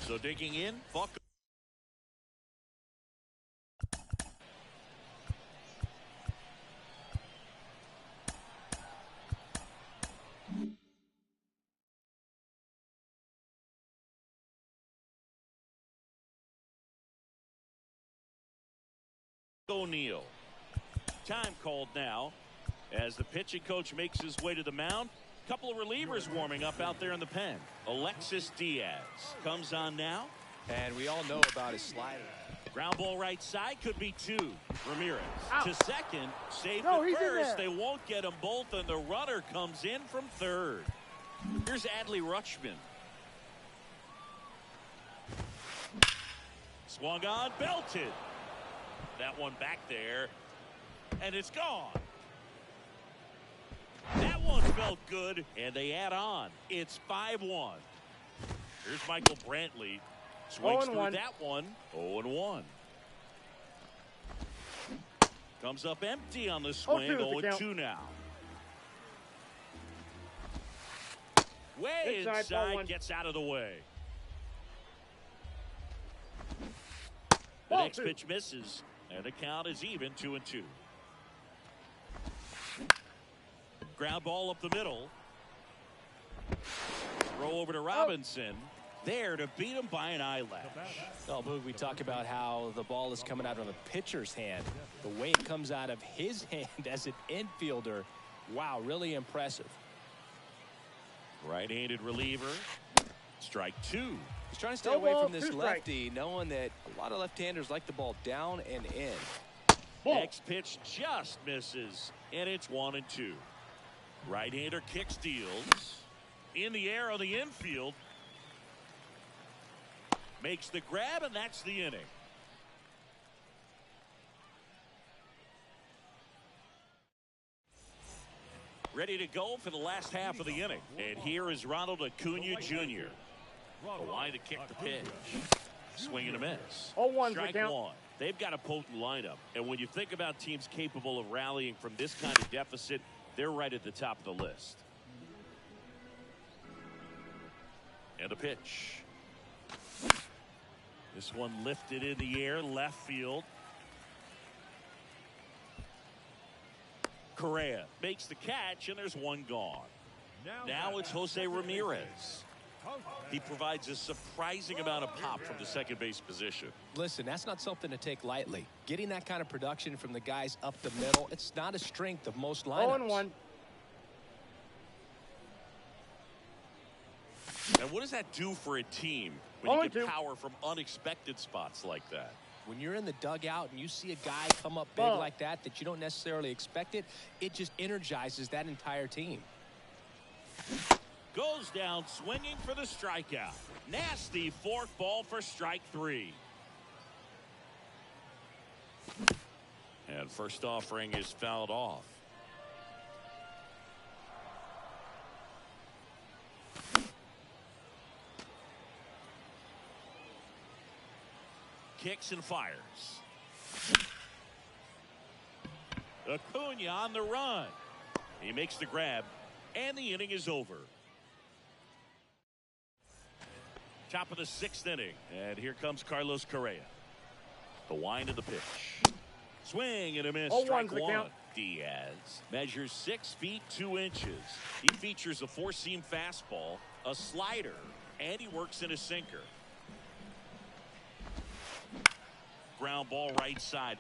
So digging in, Buck. O'Neal. Time called now as the pitching coach makes his way to the mound. Couple of relievers warming up out there in the pen. Alexis Diaz comes on now. And we all know about his slider. Ground ball right side, could be two. Ramirez to second, safe No, at he's in first. there. They won't get them both, and the runner comes in from third. Here's Adley Rutschman. Swung on, belted. That one back there, and it's gone. That one felt good, and they add on. It's 5-1. Here's Michael Brantley. Swings through that one. 0-1. Comes up empty on the swing. 0-2 now. Way inside, gets out of the way. The next pitch misses, and the count is even 2-2. Ground ball up the middle. Throw over to Robinson. There to beat him by an eyelash. Oh, Boog, we talk about how the ball is coming out of the pitcher's hand. The way it comes out of his hand as an infielder, wow, really impressive. Right-handed reliever. Strike two. He's trying to stay away from this lefty, knowing that a lot of left-handers like the ball down and in. Next pitch just misses, and it's 1-2. Right-hander kick steals. In the air on the infield. Makes the grab, and that's the inning. Ready to go for the last half of the inning. And here is Ronald Acuna Jr. The line to kick the pitch. Swing and a miss. 0-1 Strike one. They've got a potent lineup. And when you think about teams capable of rallying from this kind of deficit, they're right at the top of the list. And a pitch. This one lifted in the air, left field. Correa makes the catch, and there's one gone. Now it's Jose Ramirez. He provides a surprising amount of pop from the second base position. Listen, that's not something to take lightly. Getting that kind of production from the guys up the middle, it's not a strength of most lineups. 0-1. And what does that do for a team when you get power from unexpected spots like that? When you're in the dugout and you see a guy come up big like that you don't necessarily expect it, it just energizes that entire team. Goes down swinging for the strikeout. Nasty fourth ball for strike three. And first offering is fouled off. Kicks and fires. Acuna on the run. He makes the grab, and the inning is over. Top of the sixth inning, and here comes Carlos Correa. The wind of the pitch. Swing and a miss. Strike one. Diaz measures 6 feet 2 inches. He features a four-seam fastball A slider, and he works in a sinker. Ground ball right side.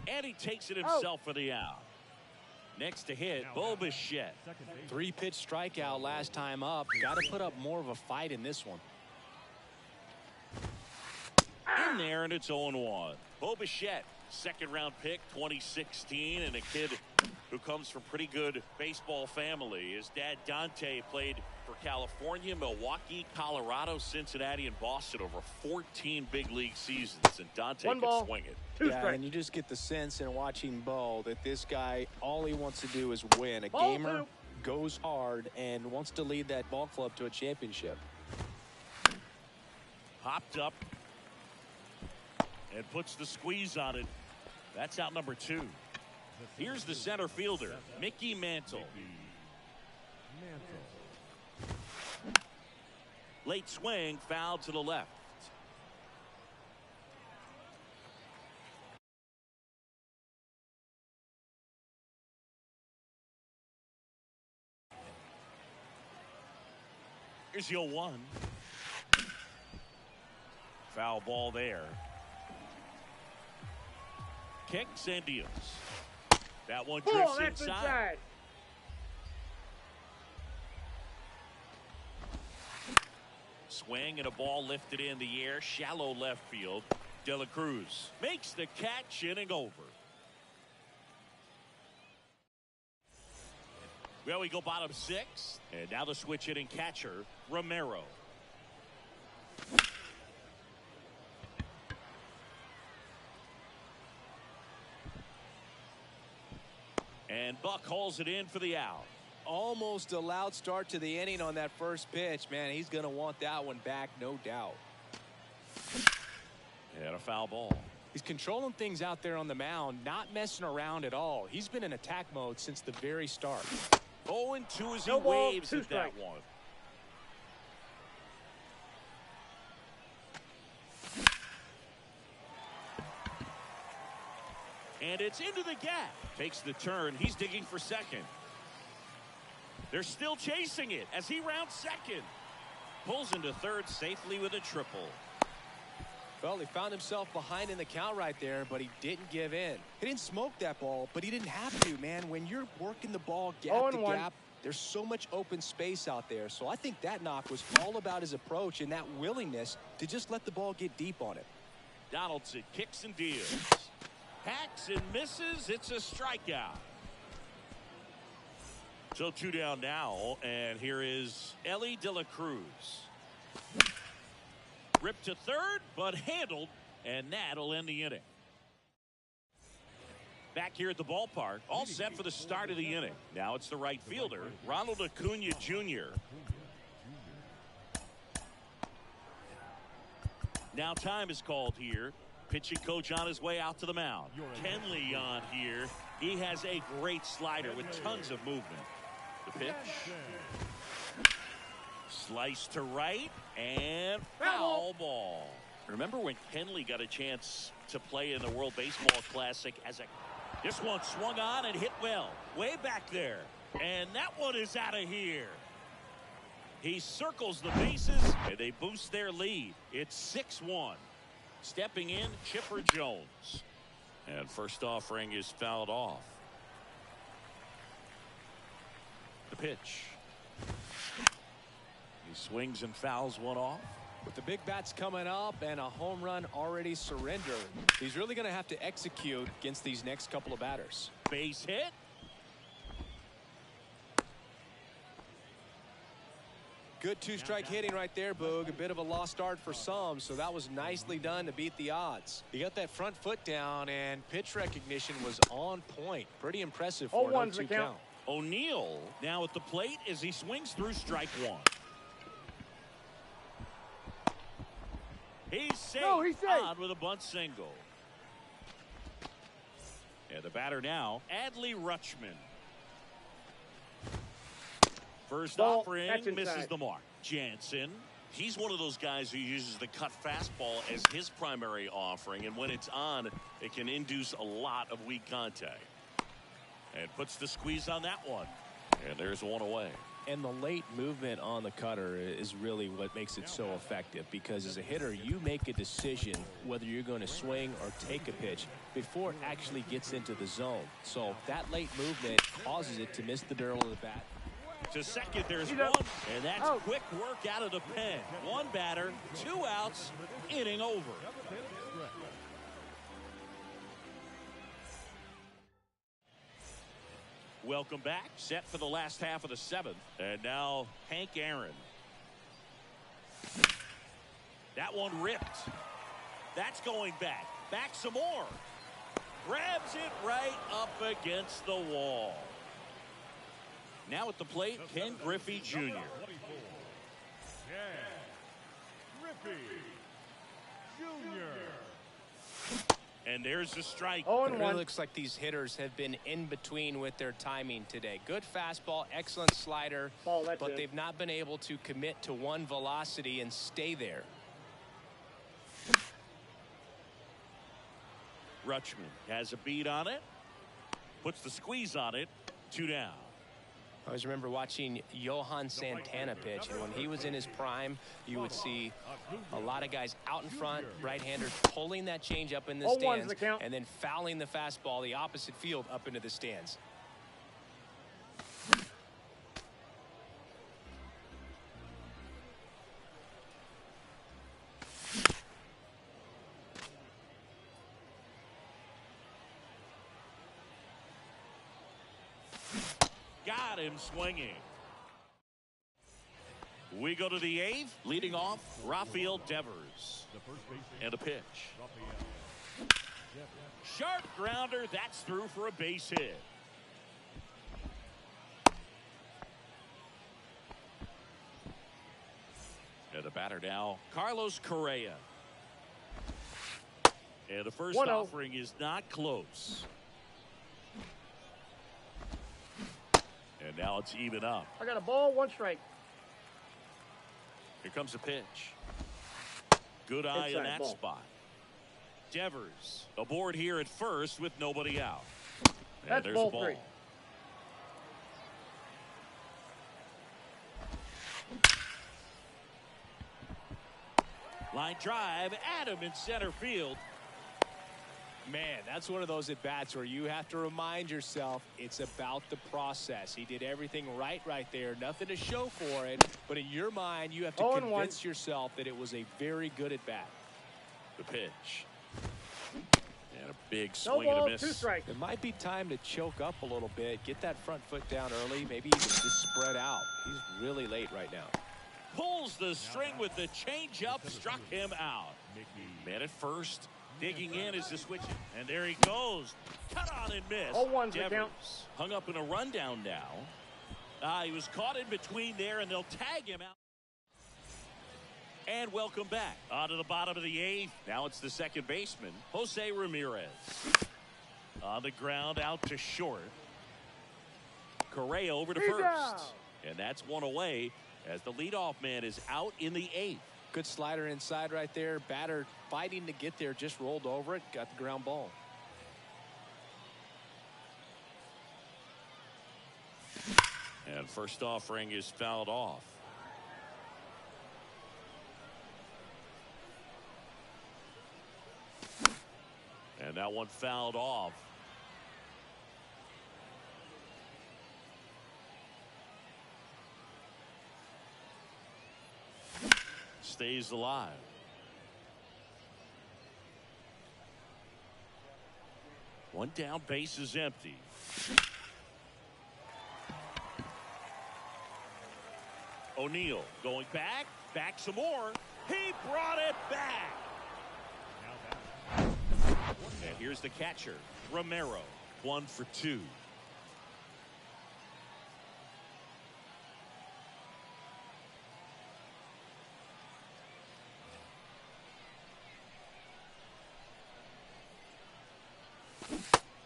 And he takes it himself for the out. Next to hit, Bo Bichette. 3-pitch strikeout last time up. Got to put up more of a fight in this one. In there, and it's 0-1. Bo Bichette, second-round pick, 2016, and a kid who comes from pretty good baseball family. His dad, Dante, played for California, Milwaukee, Colorado, Cincinnati, and Boston over 14 big league seasons, and Dante can swing it. Yeah, and you just get the sense in watching Bo that this guy, all he wants to do is win. A gamer, goes hard, and wants to lead that ball club to a championship. Hopped up and puts the squeeze on it. That's out number 2. Here's the center fielder, Mickey Mantle. Late swing, foul to the left. Here's your 1. Foul ball there. Kicks and deals. That one drifts inside. Swing and a ball lifted in the air, shallow left field. De La Cruz makes the catch, inning over. Well, we go bottom 6, and now the switch hitting catcher, Romero. And Buck hauls it in for the out. Almost a loud start to the inning on that first pitch. Man, he's going to want that one back, no doubt. And a foul ball. He's controlling things out there on the mound, not messing around at all. He's been in attack mode since the very start. 0-2 as he waves at that one. And it's into the gap. Takes the turn. He's digging for second. They're still chasing it as he rounds second. Pulls into third safely with a triple. Well, he found himself behind in the count right there, but he didn't give in. He didn't smoke that ball, but he didn't have to, man. When you're working the ball gap to gap, there's so much open space out there. So I think that knock was all about his approach and that willingness to just let the ball get deep on it. Donaldson kicks and deals. Hacks and misses. It's a strikeout. So 2 down now, and here is Ellie De La Cruz. Ripped to third, but handled, and that'll end the inning. Back here at the ballpark, all set for the start of the inning. Now it's the right fielder, Ronald Acuna Jr. Now time is called here. Pitching coach on his way out to the mound. Kenley on here. He has a great slider with tons of movement. The pitch. Slice to right and foul ball. Remember when Kenley got a chance to play in the World Baseball Classic as a... This one swung on and hit well. Way back there. And that one is out of here. He circles the bases and they boost their lead. It's 6-1. Stepping in, Chipper Jones. And first offering is fouled off. The pitch. He swings and fouls one off. With the big bats coming up and a home run already surrendered, he's really going to have to execute against these next couple of batters. Base hit. Good 2-strike hitting right there, Boog. A bit of a lost start for some, so that was nicely done to beat the odds. He got that front foot down, and pitch recognition was on point. Pretty impressive for an 0-2 count. O'Neal now at the plate as he swings through strike 1. He's safe, on with a bunt single. And the batter now, Adley Rutschman. First offering misses the mark. Jansen, he's one of those guys who uses the cut fastball as his primary offering, and when it's on, it can induce a lot of weak contact. And puts the squeeze on that one. And there's one away. And the late movement on the cutter is really what makes it so effective, because as a hitter, you make a decision whether you're going to swing or take a pitch before it actually gets into the zone. So that late movement causes it to miss the barrel of the bat. To second, there's one, and that's quick work out of the pen. One batter, 2 outs, inning over. Welcome back. Set for the last half of the 7th. And now Hank Aaron. That one ripped. That's going back. Back some more. Grabs it right up against the wall. Now at the plate, Ken Griffey Jr. Griffey Jr. And there's the strike. It really looks like these hitters have been in between with their timing today. Good fastball, excellent slider, but they've not been able to commit to one velocity and stay there. Rutschman has a beat on it. Puts the squeeze on it. 2 down. I always remember watching Johan Santana pitch, and when he was in his prime, you would see a lot of guys out in front, right-handers pulling that change up in the stands, and then fouling the fastball the opposite field up into the stands. Got him swinging. We go to the 8th. Leading off, Rafael Devers. And a pitch. Sharp grounder. That's through for a base hit. And the batter now, Carlos Correa. And the first offering is not close. And now it's even up. I got a ball, 1 strike. Here comes a pitch. Good eye in that spot. Devers aboard here at first with nobody out. And there's the ball. 3. Line drive, Adam in center field. Man, that's one of those at-bats where you have to remind yourself it's about the process. He did everything right there. Nothing to show for it. But in your mind, you have to convince yourself that it was a very good at-bat. The pitch. And a big swing and a miss. 2 strikes. It might be time to choke up a little bit. Get that front foot down early. Maybe even just spread out. He's really late right now. Pulls the string with the changeup. Struck him out. Man at first. Digging in is the switch, and there he goes. Cut on and miss. 0-1's the count. Hung up in a rundown now. He was caught in between there, and they'll tag him out. And welcome back. On to the bottom of the 8th. Now it's the second baseman, Jose Ramirez. On the ground, out to short. Correa over to first. And that's one away as the leadoff man is out in the 8th. Good slider inside right there. Batter fighting to get there, just rolled over it, got the ground ball. And first offering is fouled off. And that one fouled off. Stays alive. One down, base is empty. O'Neill going back some more. He brought it back. And here's the catcher, Romero, 1 for 2.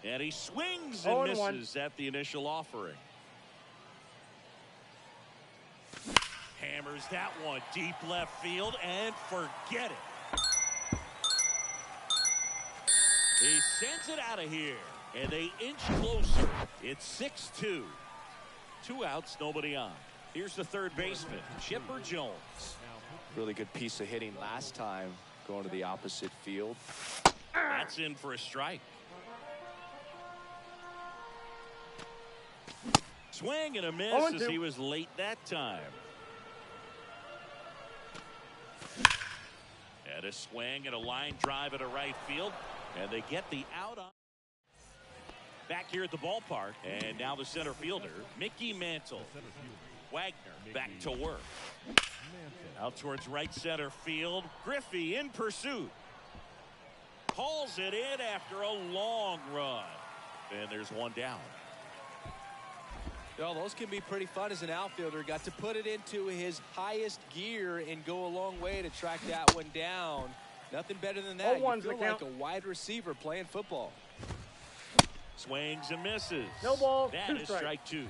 And he swings and misses at the initial offering. Hammers that one deep left field and forget it. He sends it out of here, and they inch closer. It's 6-2. 2 outs, nobody on. Here's the third baseman, Chipper Jones. Really good piece of hitting last time, going to the opposite field. That's in for a strike. Swing and a miss as he was late that time. And a swing and a line drive at a right field. And they get the out on. Back here at the ballpark. And now the center fielder, Mickey Mantle. Wagner back to work. Out towards right center field. Griffey in pursuit. Hauls it in after a long run. And there's one down. Well, those can be pretty fun as an outfielder. Got to put it into his highest gear and go a long way to track that one down. Nothing better than that. You feel like a wide receiver playing football. Swings and misses. No ball. That is strike 2.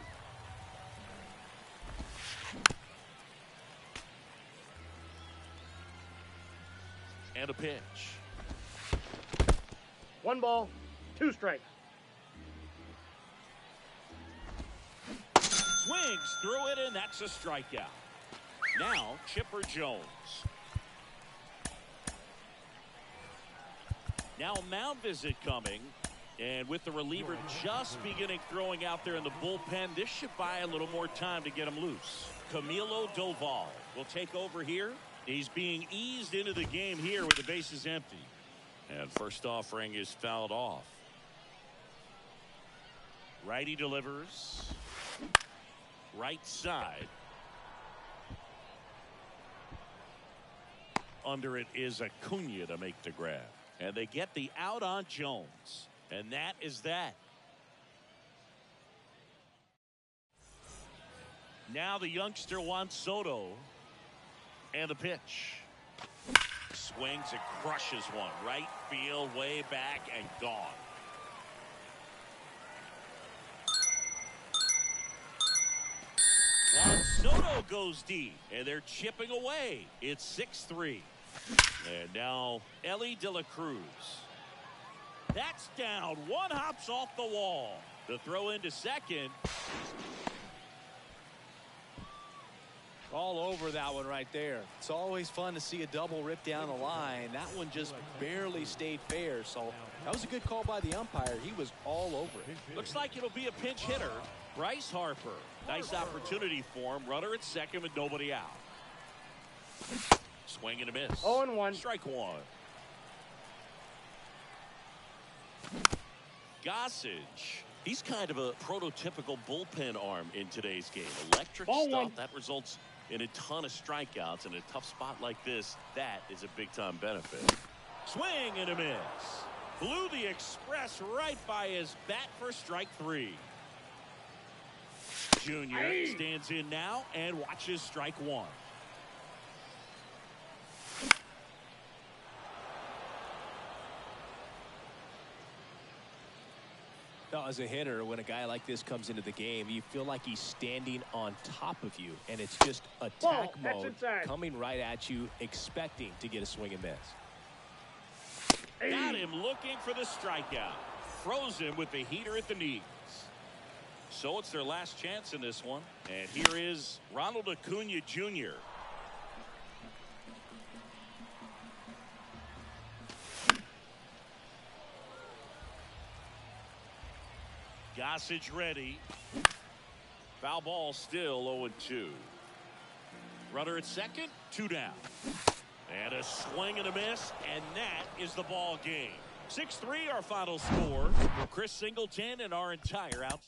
And a pitch. 1 ball, 2 strikes. Swings through it, and that's a strikeout. Now, Chipper Jones. Now, a mound visit coming. And with the reliever just beginning throwing out there in the bullpen, this should buy a little more time to get him loose. Camilo Doval will take over here. He's being eased into the game here with the bases empty. And first offering is fouled off. Righty delivers. Right side. Under it is Acuna to make the grab. And they get the out on Jones. And that is that. Now the youngster Juan Soto. And the pitch. Swings and crushes one. Right field, way back, and gone. Juan Soto goes deep, and they're chipping away. It's 6-3. And now Ellie De La Cruz. That's down. One hops off the wall. The throw into second. All over that one right there. It's always fun to see a double rip down the line. That one just barely stayed fair. So that was a good call by the umpire. He was all over it. Looks like it'll be a pinch hitter. Bryce Harper. Nice opportunity for him. Runner at second with nobody out. Swing and a miss. 0-1. Strike 1. Gossage. He's kind of a prototypical bullpen arm in today's game. Electric stuff that results in a ton of strikeouts. In a tough spot like this, that is a big-time benefit. Swing and a miss. Blew the express right by his bat for strike 3. Junior stands in now and watches strike 1. Now, as a hitter, when a guy like this comes into the game, you feel like he's standing on top of you, and it's just attack mode coming right at you, expecting to get a swing and miss. Got him looking for the strikeout. Froze him with the heater at the knees. So it's their last chance in this one. And here is Ronald Acuna Jr. Gossage ready. Foul ball still 0-2. Runner at second, 2 down. And a swing and a miss, and that is the ball game. 6-3 our final score for Chris Singleton and our entire outstanding.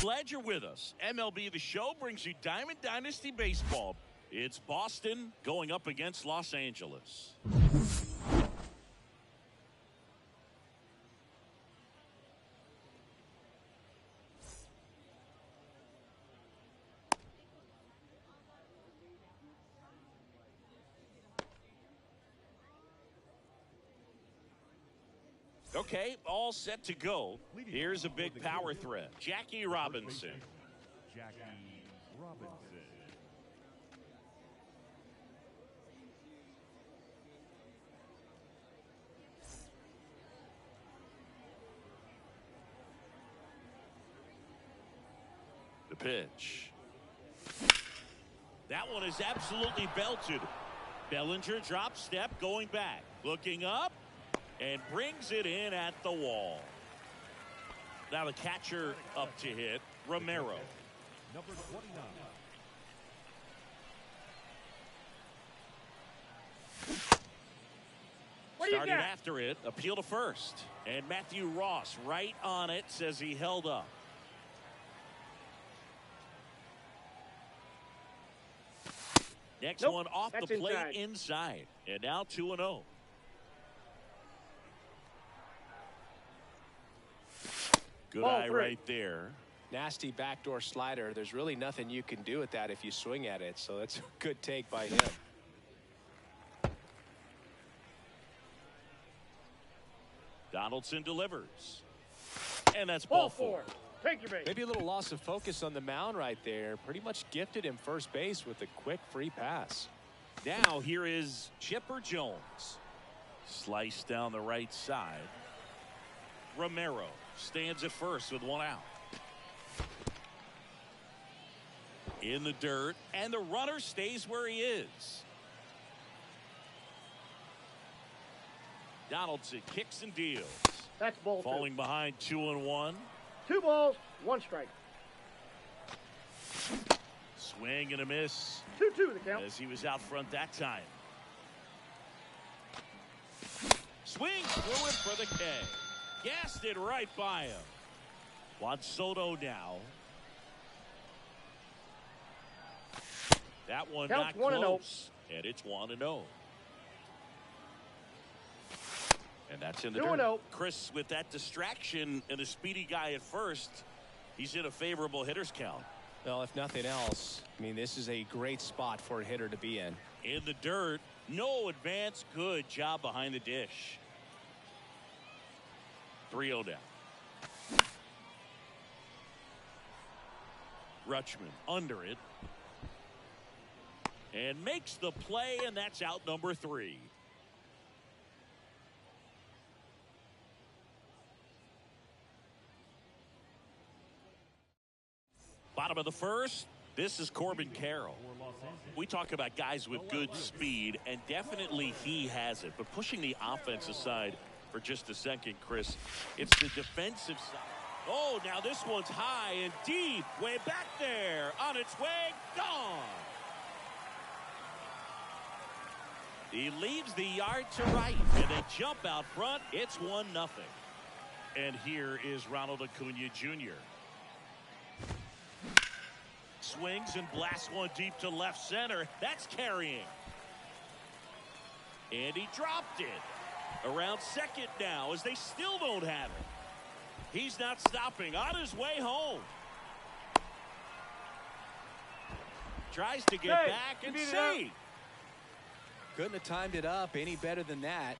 glad you're with us. MLB The Show brings you Diamond Dynasty Baseball. It's Boston going up against Los Angeles. Okay, all set to go. Here's a big power threat. Jackie Robinson. Jackie Robinson. The pitch. That one is absolutely belted. Bellinger drop step going back. Looking up. And brings it in at the wall. Now the catcher up to hit, Romero. Number 29. Starting after it, appeal to first. And Matthew Ross right on it, says he held up. Next one off the plate inside. And now 2-0. Good eye right there. Nasty backdoor slider. There's really nothing you can do with that if you swing at it. So that's a good take by him. Donaldson delivers. And that's ball four. Take your base. Maybe a little loss of focus on the mound right there. Pretty much gifted him first base with a quick free pass. Now here is Chipper Jones. Sliced down the right side. Romero stands at first with one out. In the dirt, and the runner stays where he is. Donaldson kicks and deals. That's ball Falling behind 2-1. 2 balls, 1 strike. Swing and a miss. 2-2 the count. As he was out front that time. Swing through it for the K. Gassed it right by him. Juan Soto now. That one Counts not 1-0. close. And it's 1-0. And that's in the 2-0. dirt. Chris, with that distraction and a speedy guy at first, he's in a favorable hitter's count. Well, if nothing else, I mean, this is a great spot for a hitter to be in. In the dirt, no advance. Good job behind the dish. 3-0 down. Rutschman under it. And makes the play, and that's out number 3. Bottom of the first, this is Corbin Carroll. We talk about guys with good speed, and definitely he has it. But pushing the offense aside for just a second, Chris, it's the defensive side. Oh, now this one's high and deep. Way back there. On its way. Gone. He leaves the yard to right, and they jump out front. It's 1-0. And here is Ronald Acuna Jr. Swings and blasts one deep to left center. That's carrying. And he dropped it. Around second now as they still don't have it. He's not stopping. On his way home. Tries to get back and see. Couldn't have timed it up any better than that.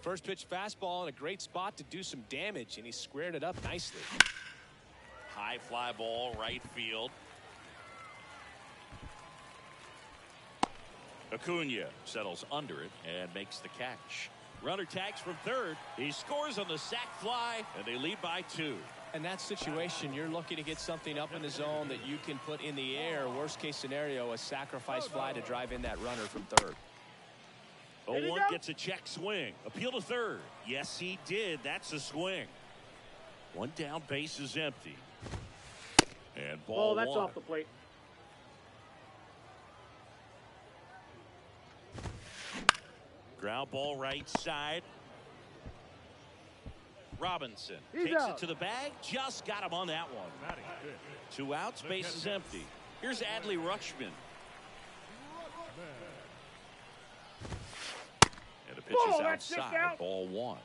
First pitch fastball in a great spot to do some damage, and he squared it up nicely. High fly ball, right field. Acuna settles under it and makes the catch. Runner tags from third. He scores on the sac fly, and they lead by 2. In that situation, you're looking to get something up in the zone that you can put in the air. Worst case scenario, a sacrifice fly to drive in that runner from third. 0-1 gets a check swing. Appeal to third. Yes, he did. That's a swing. One down, base is empty. And ball that's one. off the plate. Ground ball right side. Robinson He's takes out. it to the bag. Just got him on that one. Batting fifth. 2 outs, base is empty. Here's Adley Rutschman. And the pitch is that's just outside. out. Ball one.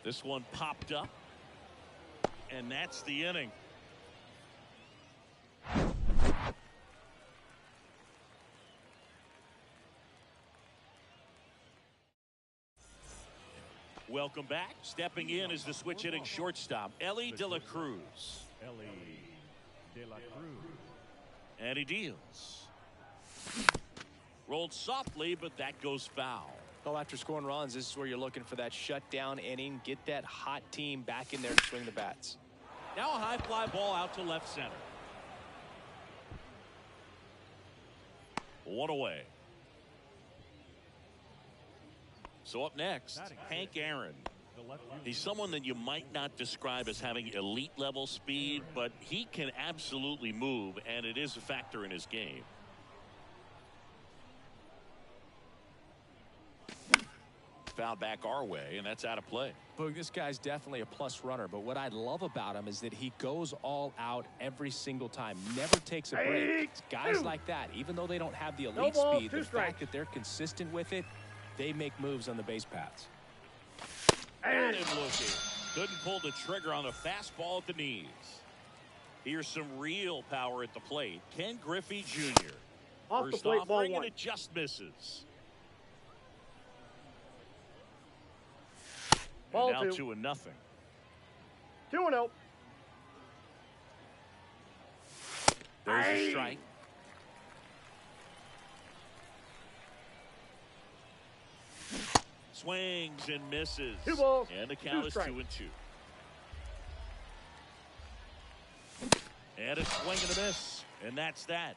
This one popped up. And that's the inning. Welcome back. Stepping in is the switch hitting shortstop, Ellie De La Cruz. Ellie De La Cruz. And he deals. Rolled softly, but that goes foul. Well, after scoring runs, this is where you're looking for that shutdown inning. Get that hot team back in there to swing the bats. Now a high fly ball out to left center. 1 away. So up next, Hank Aaron. He's someone that you might not describe as having elite level speed, but he can absolutely move, and it is a factor in his game. Foul back our way, and that's out of play. Boog, this guy's definitely a plus runner, but what I love about him is that he goes all out every single time, never takes a break. It's guys like that, even though they don't have the elite speed, the fact that they're consistent with it, they make moves on the base paths. And him looking. Couldn't pull the trigger on the fastball at the knees. Here's some real power at the plate. Ken Griffey Jr. Off the First plate, ball offering, and one. it just misses. Ball And now 2. 2-0. 2-0. There's a strike. Swings and misses. 2 balls, And the count 2 is strikes. 2-2. And a swing and a miss. And that's that.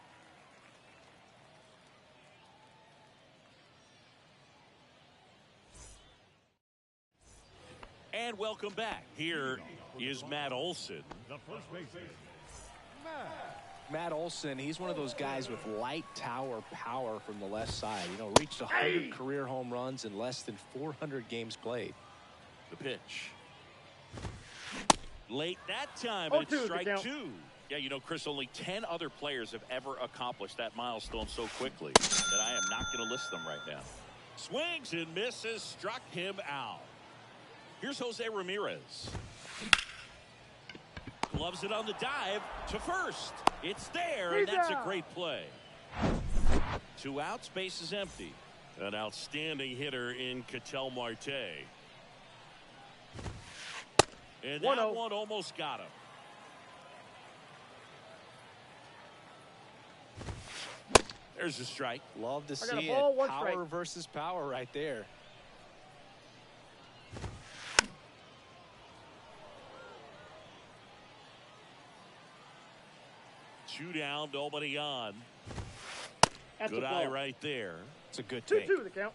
And welcome back. Here is Matt Olson. The first baseman, Matt Olson, he's one of those guys with light tower power from the left side. You know, reached 100 career home runs in less than 400 games played. The pitch. Late that time, Oh, it's 2 is the strike count. 2. Yeah, you know, Chris, only 10 other players have ever accomplished that milestone so quickly that I am not going to list them right now. Swings and misses, struck him out. Here's Jose Ramirez. Gloves it on the dive to first. It's there, and that's a great play. 2 outs, base is empty. An outstanding hitter in Ketel Marte. And that 1-0. one almost got him. There's a strike. Love to I got a see ball, it. 1 Power strike. versus power right there. Two down, nobody on. That's Good a eye ball. right there. It's a good take. 2-2 the count.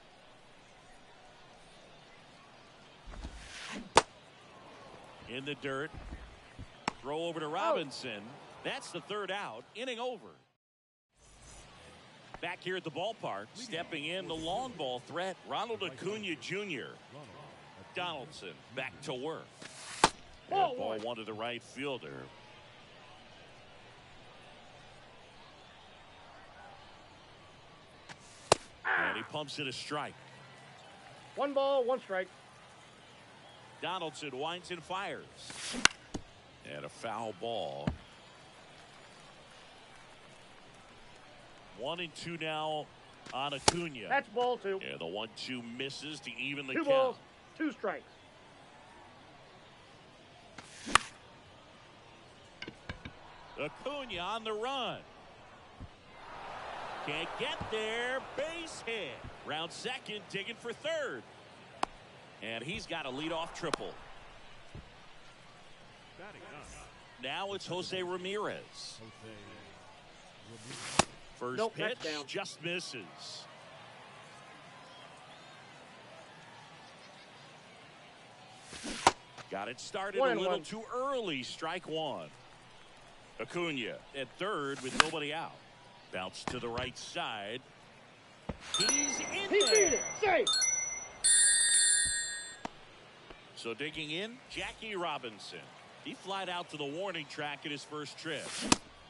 In the dirt. Throw over to Robinson. That's the 3rd out. Inning over. Back here at the ballpark, stepping in the long ball threat, Ronald Acuna Jr. Donaldson back to work. Ball Ball 1. one to the right fielder. And he pumps it a strike. 1 ball, 1 strike. Donaldson winds and fires. And a foul ball. 1-2 now on Acuna. That's ball 2. And the 1-2 misses to even the 2 count. balls, 2 strikes. Acuna on the run. Can't get there. Base hit. Round second, digging for third. And he's got a leadoff triple. Batting ninth, Now it's Jose Ramirez. Jose Ramirez. First Nope, that's pitch down. just misses. Got it started a little too early. Strike one. Acuna at third with nobody out. Bounce to the right side. He's in He beat there. it. Safe. So digging in, Jackie Robinson. He flied out to the warning track at his first trip.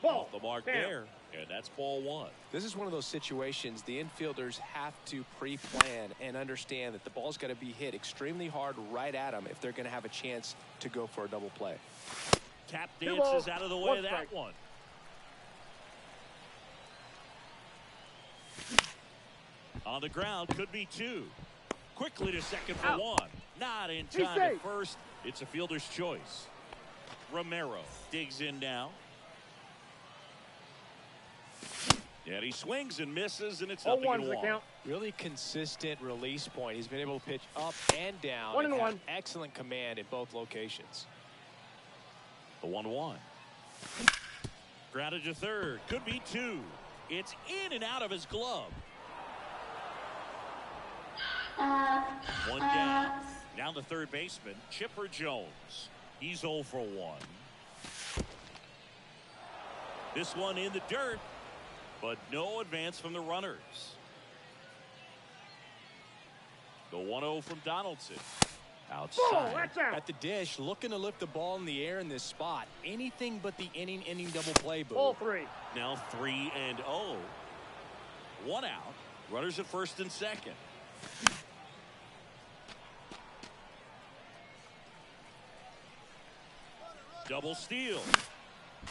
Ball. Off the mark Down. there. And that's ball one. This is one of those situations the infielders have to pre-plan and understand that the ball's got to be hit extremely hard right at them if they're going to have a chance to go for a double play. Tap Two dances balls, out of the way one of that strike. one. On the ground, could be two. Quickly to second for Out. one. Not in He's time at safe. first. It's a fielder's choice. Romero digs in now. And he swings and misses, and it's nothing 0-1 to the one. count. Really consistent release point. He's been able to pitch up and down. 1-1. Have excellent command in both locations. The 1-1. Grounded to third. Could be two. It's in and out of his glove. One down. Now the third baseman, Chipper Jones. He's 0 for 1. This one in the dirt, but no advance from the runners. The 1-0 from Donaldson. Outside. Ball. That's out. At the dish, looking to lift the ball in the air in this spot. Anything but the inning double play, Boo. Ball 3. Now 3-0. 1 out. Runners at first and second. Double steal.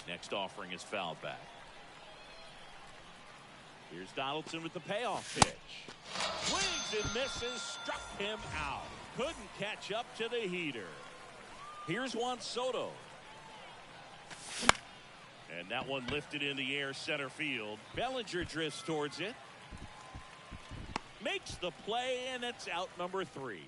Next offering is fouled back. Here's Donaldson with the payoff pitch. Swings and misses. Struck him out. Couldn't catch up to the heater. Here's Juan Soto. And that one lifted in the air center field. Bellinger drifts towards it. Makes the play, and it's out number 3.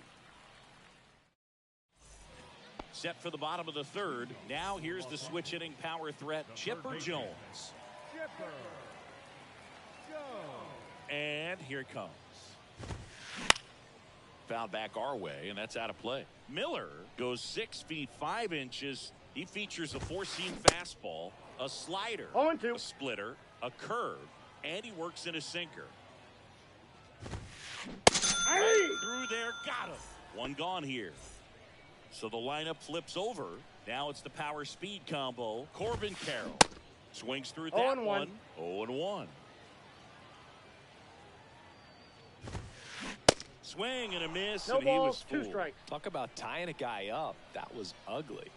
Set for the bottom of the third. Now here's the switch hitting power threat, Chipper Jones. Chipper Jones. And here it comes. Foul back our way, and that's out of play. Miller goes 6 feet 5 inches. He features a 4-seam fastball, a slider, 0-2. a splitter, a curve, and he works in a sinker. Hey. Through there, got him. One gone here. So the lineup flips over. Now it's the power speed combo. Corbin Carroll swings through that 0-1. one. 0-1. Swing and a miss, No and he was balls, 2 fooled. strikes. Talk about tying a guy up. That was ugly.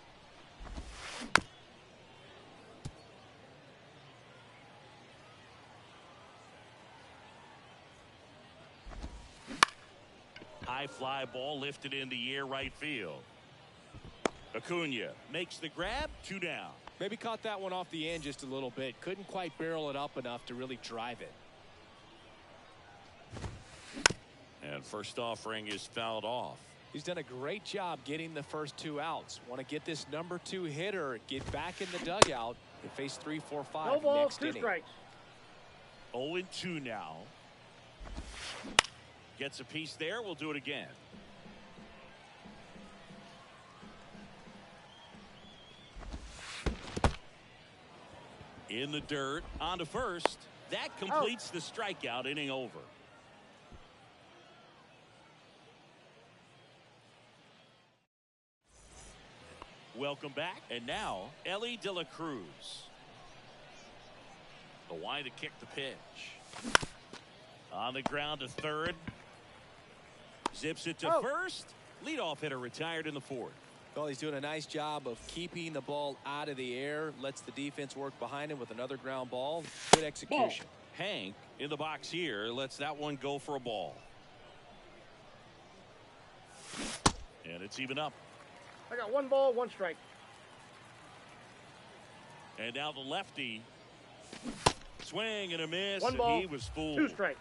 High fly ball lifted in the air right field. Acuna makes the grab. 2 down. Maybe caught that one off the end just a little bit. Couldn't quite barrel it up enough to really drive it. And first offering is fouled off. He's done a great job getting the first 2 outs. Want to get this number 2 hitter, get back in the dugout, and face 3, 4, 5 No balls, next 2 inning. strikes. 0-2 now. Gets a piece there. We'll do it again. In the dirt. On to first. That completes the strikeout. Inning over. Welcome back. And now, Ellie De La Cruz. The wind to kick the pitch. On the ground to third. Zips it to first. Leadoff hitter retired in the 4th. Well, he's doing a nice job of keeping the ball out of the air. Lets the defense work behind him with another ground ball. Good execution. Hank in the box here lets that one go for a ball. And it's even up. I got 1 ball, 1 strike. And now the lefty. Swing and a miss. 1 ball, and he was fooled. 2 strikes.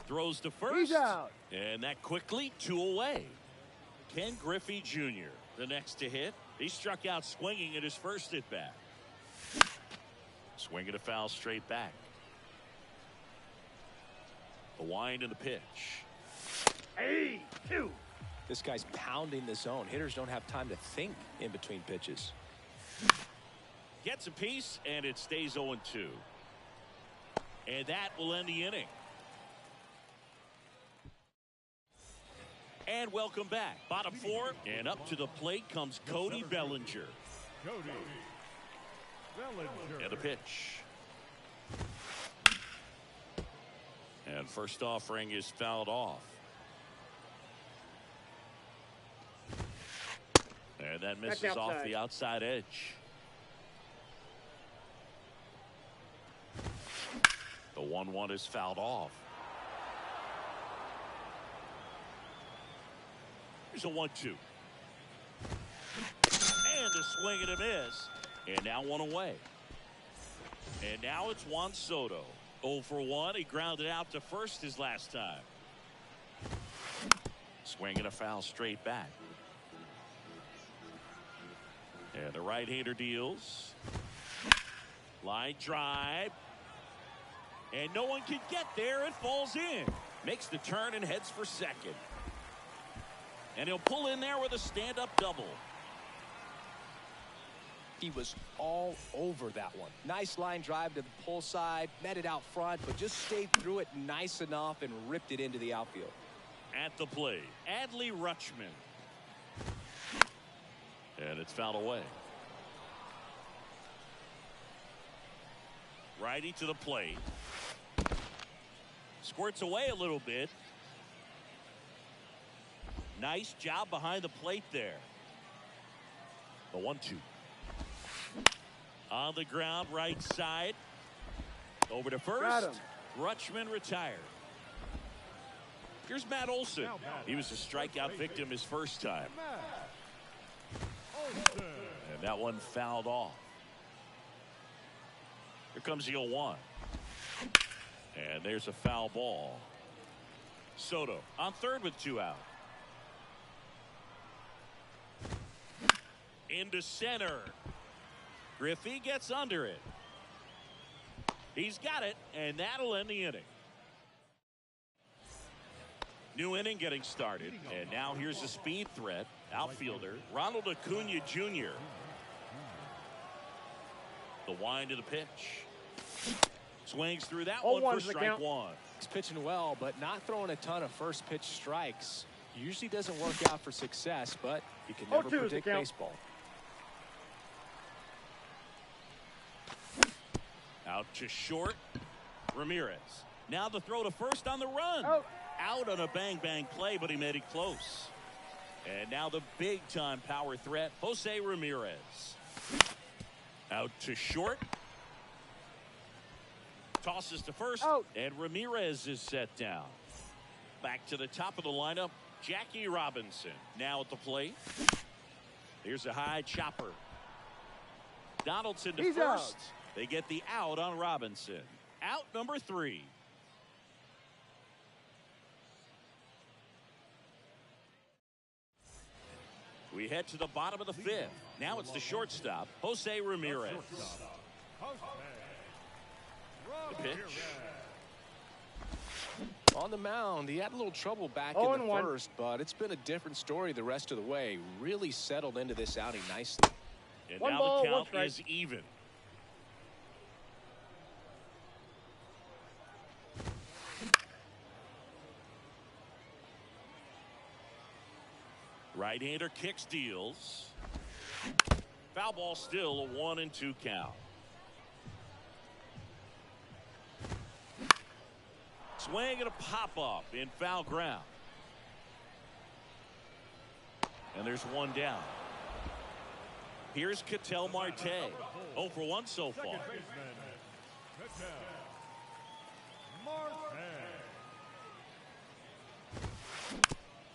Throws to first. He's out. And that quickly 2 away. Ken Griffey Jr. the next to hit. He struck out swinging at his first at bat. Swinging a foul straight back. The wind and the pitch. 2. This guy's pounding the zone. Hitters don't have time to think in between pitches. Gets a piece, and it stays 0-2. And that will end the inning. And welcome back. Bottom 4, and up to the plate comes Cody Bellinger. Cody Bellinger. And a pitch. And first offering is fouled off. And that misses off the outside edge. The 1-1 is fouled off. Here's a 1-2. And a swing and a miss. And now 1 away. And now it's Juan Soto. 0 for 1. He grounded out to first his last time. Swing and a foul straight back. And the right-hander deals. Line drive. And no one can get there. It falls in. Makes the turn and heads for second. And he'll pull in there with a stand-up double. He was all over that one. Nice line drive to the pull side. Met it out front, but just stayed through it nice enough and ripped it into the outfield. At the plate, Adley Rutschman. And it's fouled away. Righty to the plate. Squirts away a little bit. Nice job behind the plate there. The 1-2. On the ground, right side. Over to first. Rutschman retired. Here's Matt Olson. He was a strikeout victim his first time. And that one fouled off. Here comes the 0-1. And there's a foul ball. Soto on third with 2 out. Into center. Griffey gets under it. He's got it, and that'll end the inning. New inning getting started, and now here's a speed threat. Outfielder Ronald Acuna Jr. The wind of the pitch. Swings through that one for strike 1. He's pitching well, but not throwing a ton of first pitch strikes. Usually doesn't work out for success, but you can never predict baseball. Out to short. Ramirez. Now the throw to first on the run. Out on a bang-bang play, but he made it close. And now the big-time power threat, Jose Ramirez. Out to short. Tosses to first. And Ramirez is set down. Back to the top of the lineup, Jackie Robinson. Now at the plate. Here's a high chopper. Donaldson to first. They get the out on Robinson. Out number 3. We head to the bottom of the 5th. Now it's the shortstop, Jose Ramirez. The pitch. On the mound, he had a little trouble back in the first, but it's been a different story the rest of the way. Really settled into this outing nicely. And now the count is even. Right-hander kicks, deals. Foul ball, still a 1-2 count. Swing and a pop-up in foul ground. And there's 1 down. Here's Ketel Marte. 0 for 1 so far.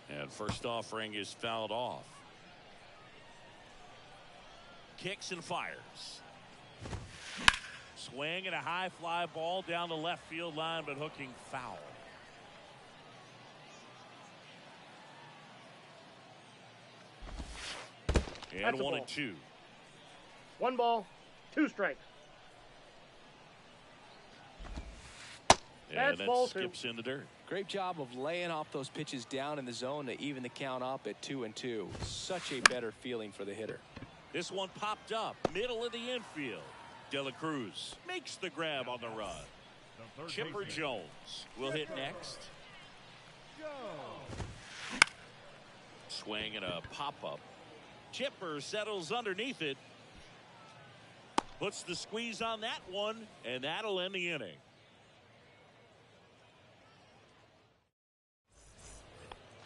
And first offering is fouled off. Kicks and fires. Swing and a high fly ball down the left field line, but hooking foul. And That's a 1 ball. and 2. 1 ball, 2 strikes. And That's that ball 2. skips in the dirt. Great job of laying off those pitches down in the zone to even the count up at 2-2. Such a better feeling for the hitter. This one popped up, middle of the infield. De La Cruz makes the grab on the run. The third Chipper baseman, Jones will hit next. Swing and a pop-up. Chipper settles underneath it. Puts the squeeze on that one, and that'll end the inning.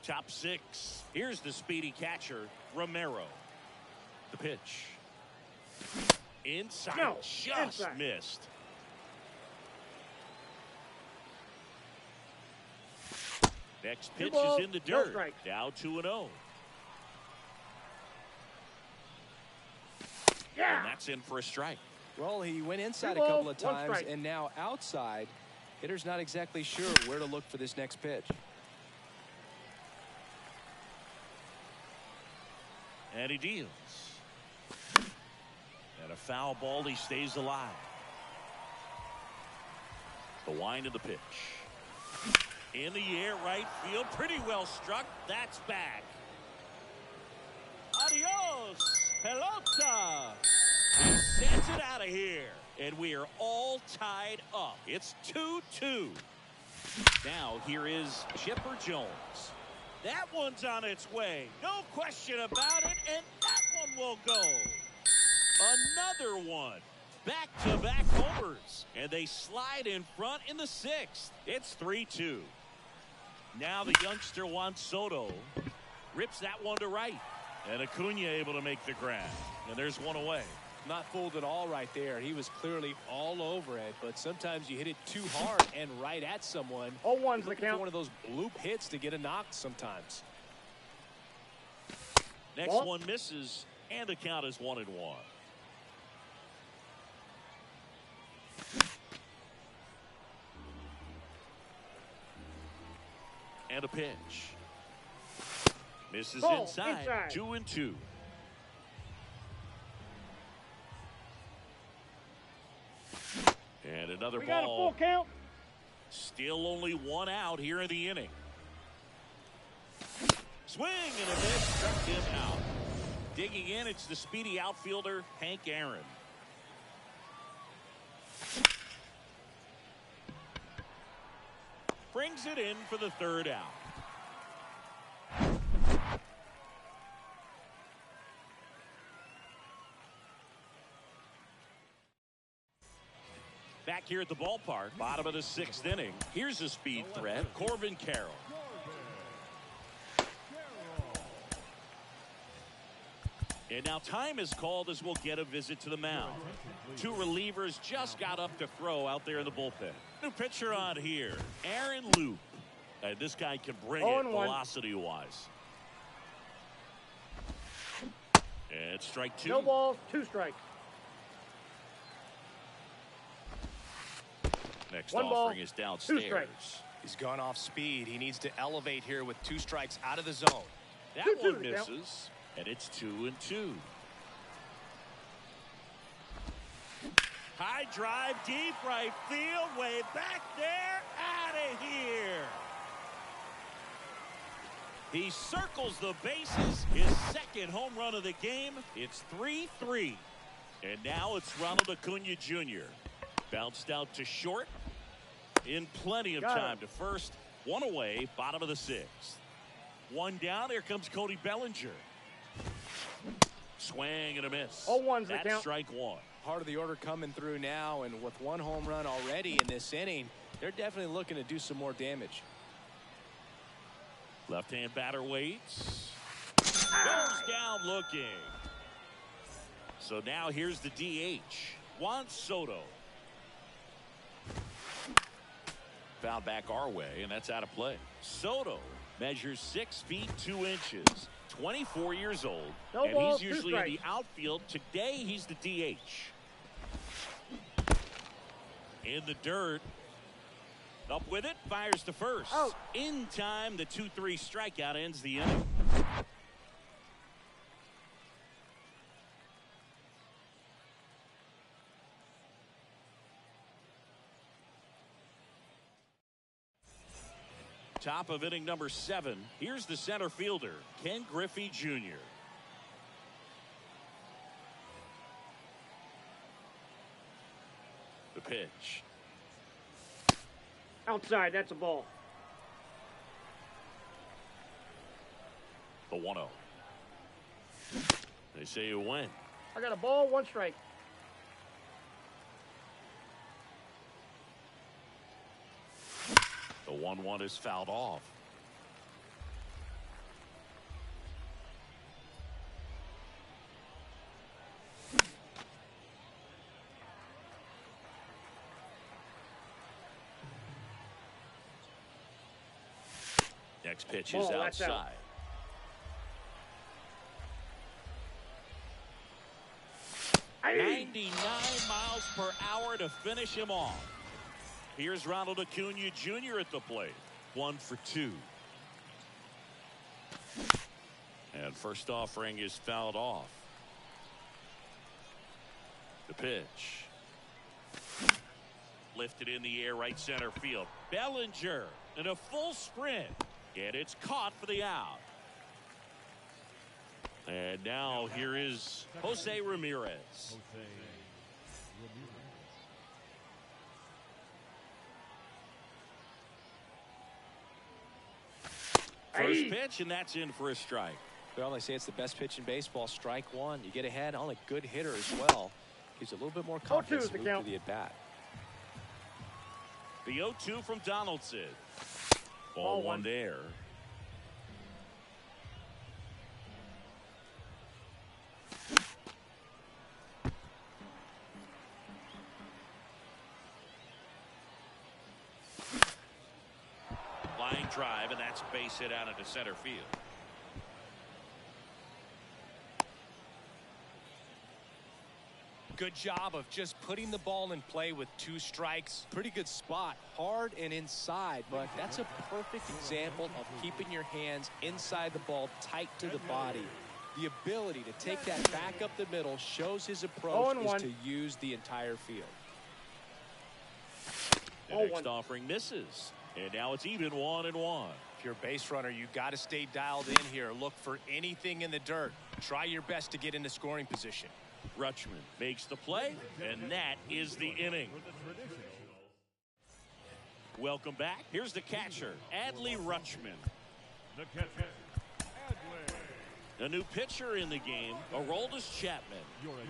Top 6. Here's the speedy catcher, Romero. The pitch. Inside, No, just inside. missed. Next pitch balls, is in the no dirt. strikes. Down 2-0. Yeah. And that's in for a strike. Well, he went inside a balls, couple of 1 times, strike. and now outside. Hitter's not exactly sure where to look for this next pitch. And he deals. And a foul ball, he stays alive. The wind of the pitch. In the air, right field, pretty well struck. That's back. Adios, pelota. He sends it out of here. And we are all tied up. It's 2-2. Now here is Chipper Jones. That one's on its way. No question about it. And that one will go. Another one. Back-to-back homers. And they slide in front in the 6th. It's 3-2. Now the youngster Juan Soto rips that one to right. And Acuna able to make the grab. And there's one away. Not fooled at all right there. He was clearly all over it, but sometimes you hit it too hard and right at someone. 0-1's the Looking for count. one of those bloop hits to get a knock sometimes. Next Ball. one misses. And the count is 1-1. And a pitch. Misses Ball, inside. inside. 2-2. And another We got a ball. full count. Still only 1 out here in the inning. Swing and a miss. Struck him out. Digging in, it's the speedy outfielder, Hank Aaron. Brings it in for the 3rd out. Back here at the ballpark, bottom of the 6th inning. Here's a speed threat, Corbin Carroll. And now time is called as we'll get a visit to the mound. 2 relievers just got up to throw out there in the bullpen. New pitcher on here, Aaron Loop. And this guy can bring it 0-1. velocity-wise. And strike 2. No balls, 2 strikes. Next 1 ball, offering is 2 downstairs. strikes. He's gone off speed. He needs to elevate here with 2 strikes out of the zone. That 2-2 one the count. misses. And it's 2-2. High drive, deep right field, way back there, out of here. He circles the bases, his 2nd home run of the game. It's 3-3. And now it's Ronald Acuna Jr. Bounced out to short. In plenty of Got time it. to first. 1 away, bottom of the 6th. 1 down, here comes Cody Bellinger. Swing and a miss. 0-1's the That's count. strike 1. Part of the order coming through now, and with 1 home run already in this inning, they're definitely looking to do some more damage. Left-hand batter waits. Goes down looking. So now here's the DH, Juan Soto. Foul back our way, and that's out of play. Soto measures 6 feet 2 inches, 24 years old, No and balls, he's 2 usually in the strikes. outfield. Today he's the DH. In the dirt. Up with it, fires to first. Out. In time, the 2-3 strikeout ends the inning. Top of inning number 7. Here's the center fielder, Ken Griffey Jr. The pitch. Outside, that's a ball. The 1-0. They say you win. I got a ball, 1 strike. The 1-1 is fouled off. Next pitch is outside. Out. Hey. 99 miles per hour to finish him off. Here's Ronald Acuna Jr. at the plate. 1 for 2. And first offering is fouled off. The pitch. Lifted in the air, right center field. Bellinger in a full sprint. And it's caught for the out. And now here is Jose Ramirez. First pitch, and that's in for a strike. Well, they say it's the best pitch in baseball. Strike 1. You get ahead on a good hitter as well. Gives you a little bit more confidence to move through the at-bat. The 0-2 from Donaldson. Ball 1 there. Line drive, and that's base hit out into center field. Good job of just putting the ball in play with 2 strikes. Pretty good spot, hard and inside, but that's a perfect example of keeping your hands inside the ball, tight to the body. The ability to take that back up the middle shows his approach is to use the entire field. The next offering misses, and now it's even 1-1. If you're a base runner, you got to stay dialed in here. Look for anything in the dirt. Try your best to get into scoring position. Rutschman makes the play, and that is the inning. Welcome back. Here's the catcher, Adley Rutschman. The catcher, Adley. A new pitcher in the game, Aroldis Chapman.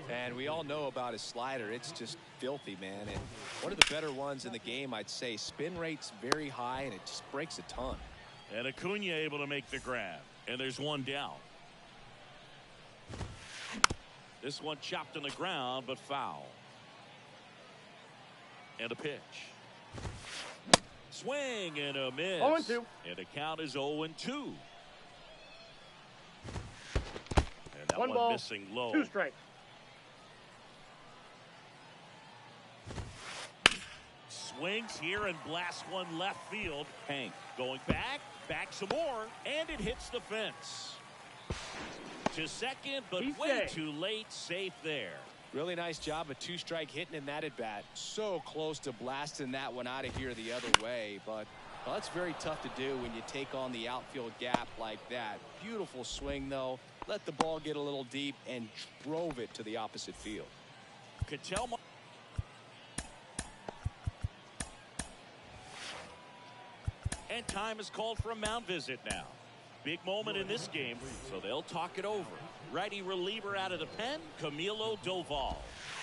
And we all know about his slider. It's just filthy, man. And one of the better ones in the game, I'd say. Spin rate's very high, and it just breaks a ton. And Acuna able to make the grab. And there's 1 down. This one chopped on the ground, but foul. And a pitch. Swing and a miss. 0-2. And the count is 0-2. And that 1 one ball, missing low. 2 strikes. Swings here and blasts one left field. Hank going back some more, and it hits the fence. To second, but way too late. Safe there. Really nice job of 2-strike hitting in that at bat. So close to blasting that one out of here the other way, but well, that's very tough to do when you take on the outfield gap like that. Beautiful swing though. Let the ball get a little deep and drove it to the opposite field. Could tell. And time is called for a mound visit now. Big moment in this game, so they'll talk it over. Righty reliever out of the pen, Camilo Doval.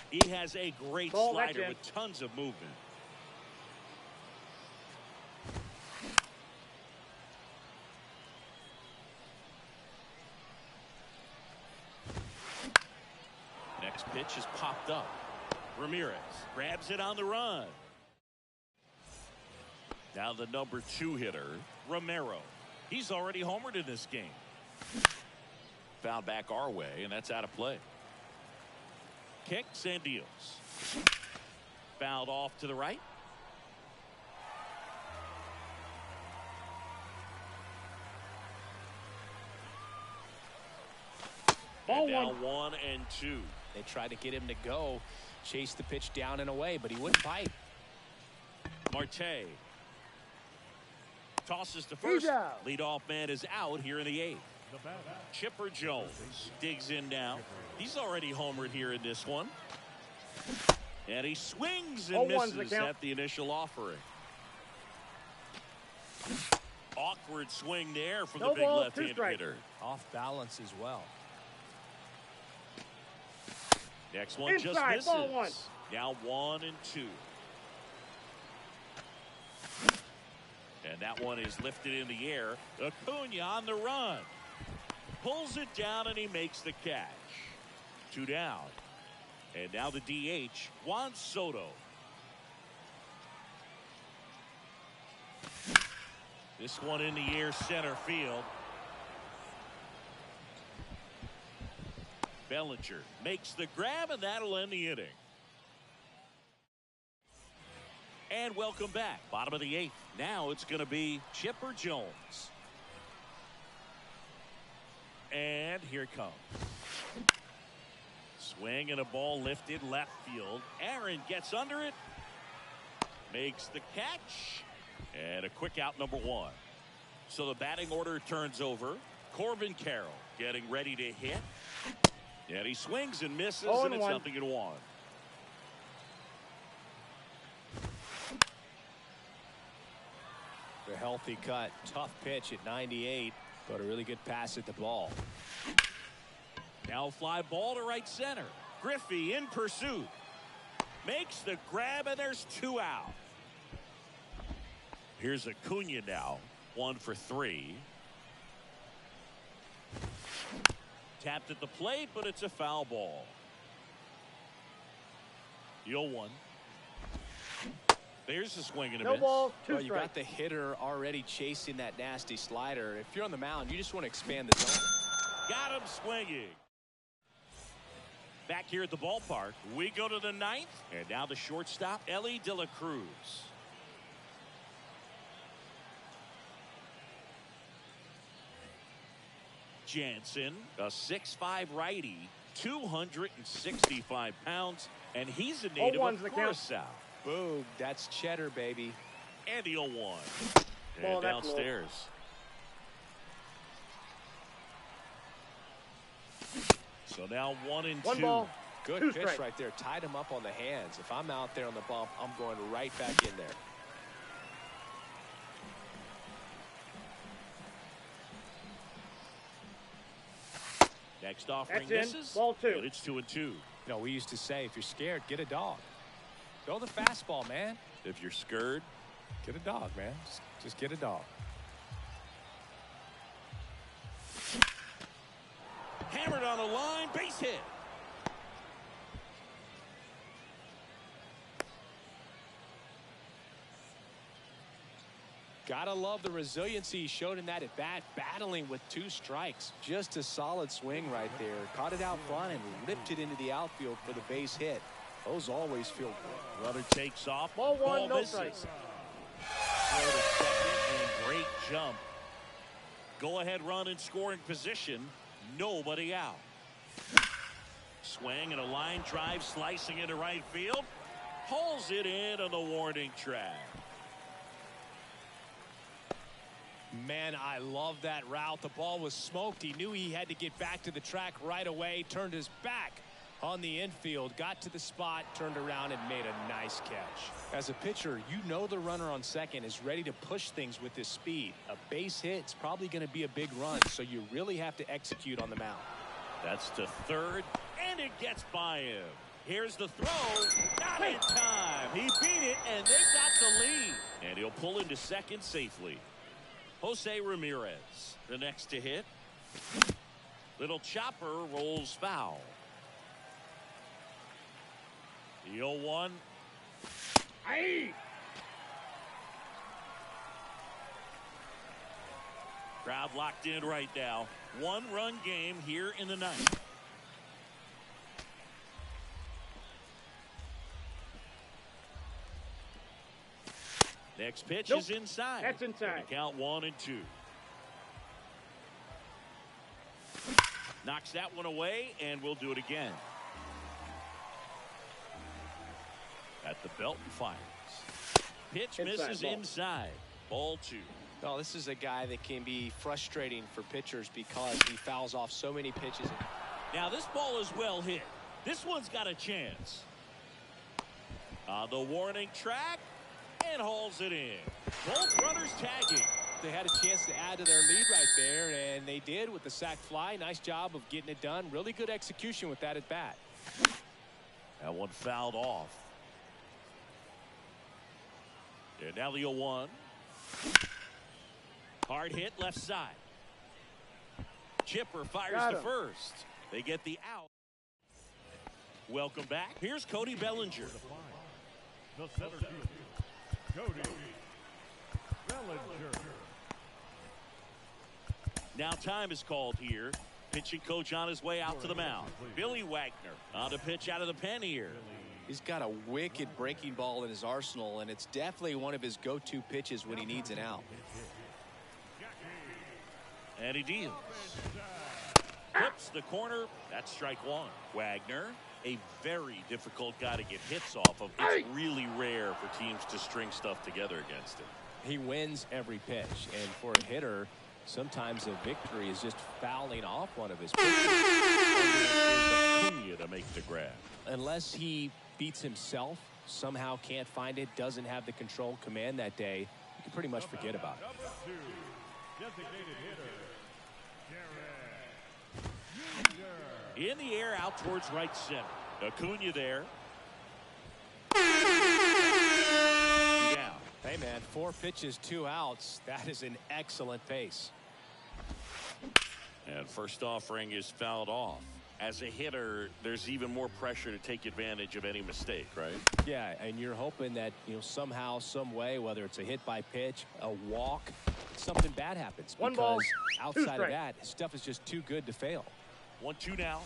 He has a great slider with tons of movement. Next pitch is popped up. Ramirez grabs it on the run. Now the number 2 hitter, Romero. He's already homered in this game. Fouled back our way, and that's out of play. Kicks and deals. Fouled off to the right. Ball and now 1-2. They tried to get him to go, chase the pitch down and away, but he wouldn't bite. Marte. Tosses to first. He's out. Leadoff man is out here in the 8th. The batter, Chipper Jones digs in now. He's already homered here in this one. And he swings and 0-1's the misses count. at the initial offering. Awkward swing there from the No big ball, 2 left-handed strikes. hitter. Off balance as well. Next one just Inside, misses. ball 1. Now 1-2. And that one is lifted in the air. Acuna on the run. Pulls it down and he makes the catch. 2 down. And now the DH, Juan Soto. This one in the air, center field. Bellinger makes the grab, and that'll end the inning. And welcome back. Bottom of the 8th. Now it's going to be Chipper Jones. And here it comes. Swing and a ball lifted left field. Aaron gets under it. Makes the catch. And a quick out, number 1. So the batting order turns over. Corbin Carroll getting ready to hit. And he swings and misses, and it's 0-1. 0-1. A healthy cut. Tough pitch at 98, but a really good pass at the ball. Now fly ball to right center. Griffey in pursuit. Makes the grab, and there's 2 out. Here's Acuna now. 1 for 3. Tapped at the plate, but it's a foul ball. The 0-1. There's a swing and a No miss. ball, 2 Well, you strikes. got the hitter already chasing that nasty slider. If you're on the mound, you just want to expand the zone. Got him swinging. Back here at the ballpark, we go to the 9th, and now the shortstop, Ellie De La Cruz. Jansen, a 6'5" righty, 265 pounds, and he's a native 0-1's of the count. Curacao. Boom, that's cheddar, baby. And the 0-1. Ball, And that's low. downstairs. So now 1-2. 1 ball. Good 2 pitch strikes. right there. Tied him up on the hands. If I'm out there on the bump, I'm going right back in there. Next offering That's in. misses. Ball 2. But it's 2-2. You know, we used to say, if you're scared, get a dog. Throw the fastball, man. If you're scared, Get a dog, man. Just get a dog. hammered on the line, base hit. Gotta love the resiliency he showed in that at bat, battling with 2 strikes. Just a solid swing right there. Caught it out front and ripped it into the outfield for the base hit. Those always feel good. Runner takes off. Ball 1, no misses. strikes. Throw to second, and great jump. Go ahead run in scoring position. Nobody out. Swing and a line drive slicing into right field. Pulls it in on the warning track. Man, I love that route. The ball was smoked. He knew he had to get back to the track right away. Turned his back on the infield. Got to the spot, turned around, and made a nice catch. As a pitcher, you know the runner on second is ready to push things with his speed. A base hit's probably going to be a big run, so you really have to execute on the mound. That's to third, and it gets by him. Here's the throw. Not in time. He beat it, and they got the lead. And he'll pull into second safely. Jose Ramirez, the next to hit. Little chopper rolls foul. The 0-1. Aye. Crowd locked in right now. 1-run game here in the 9th. Next pitch Nope. is inside. That's inside. The count 1-2. Knocks that one away, and we'll do it again. At the belt and fires. Pitch Inside, misses ball. inside. Ball 2. Well, this is a guy that can be frustrating for pitchers because he fouls off so many pitches. Now this ball is well hit. This one's got a chance. On the warning track and hauls it in. Both runners tagging. They had a chance to add to their lead right there, and they did with the sac fly. Nice job of getting it done. Really good execution with that at bat. That one fouled off. And now the 0-1. Hard hit left side. Chipper fires to first. They get the out. Welcome back. Here's Cody Bellinger. The center fielder, Cody Bellinger. Now time is called here. Pitching coach on his way out to the mound. Billy Wagner on to pitch out of the pen here. He's got a wicked breaking ball in his arsenal, and it's definitely one of his go-to pitches when he needs an out. And he deals. Clips the corner. That's strike one. Wagner, a very difficult guy to get hits off of. It's really rare for teams to string stuff together against him. He wins every pitch, and for a hitter, sometimes a victory is just fouling off one of his pitches. Acuna to make the grab. Unless he beats himself, somehow can't find it, doesn't have the control command that day, you can pretty much forget about it. Number 2, designated hitter, In the air out towards right center. Acuna there. Down. Hey, man, 4 pitches, 2 outs. That is an excellent pace. And first offering is fouled off. As a hitter, there's even more pressure to take advantage of any mistake, right? Yeah, and you're hoping that, somehow, some way, whether it's a hit by pitch, a walk, something bad happens. One because ball, outside of that, stuff is just too good to fail. 1-2 now.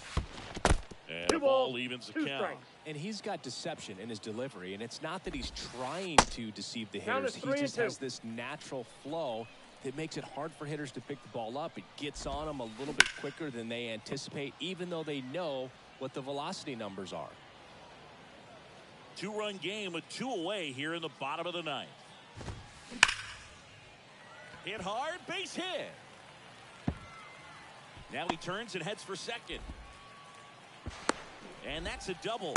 And 2 the ball balls, evens the 2 count. strikes. And he's got deception in his delivery, and it's not that he's trying to deceive the Count hitters. is He 3 just and 2. has this natural flow that makes it hard for hitters to pick the ball up. It gets on them a little bit quicker than they anticipate, even though they know what the velocity numbers are. 2-run game with 2 away here in the bottom of the 9th. Hit hard, base hit. Now he turns and heads for second. And that's a double.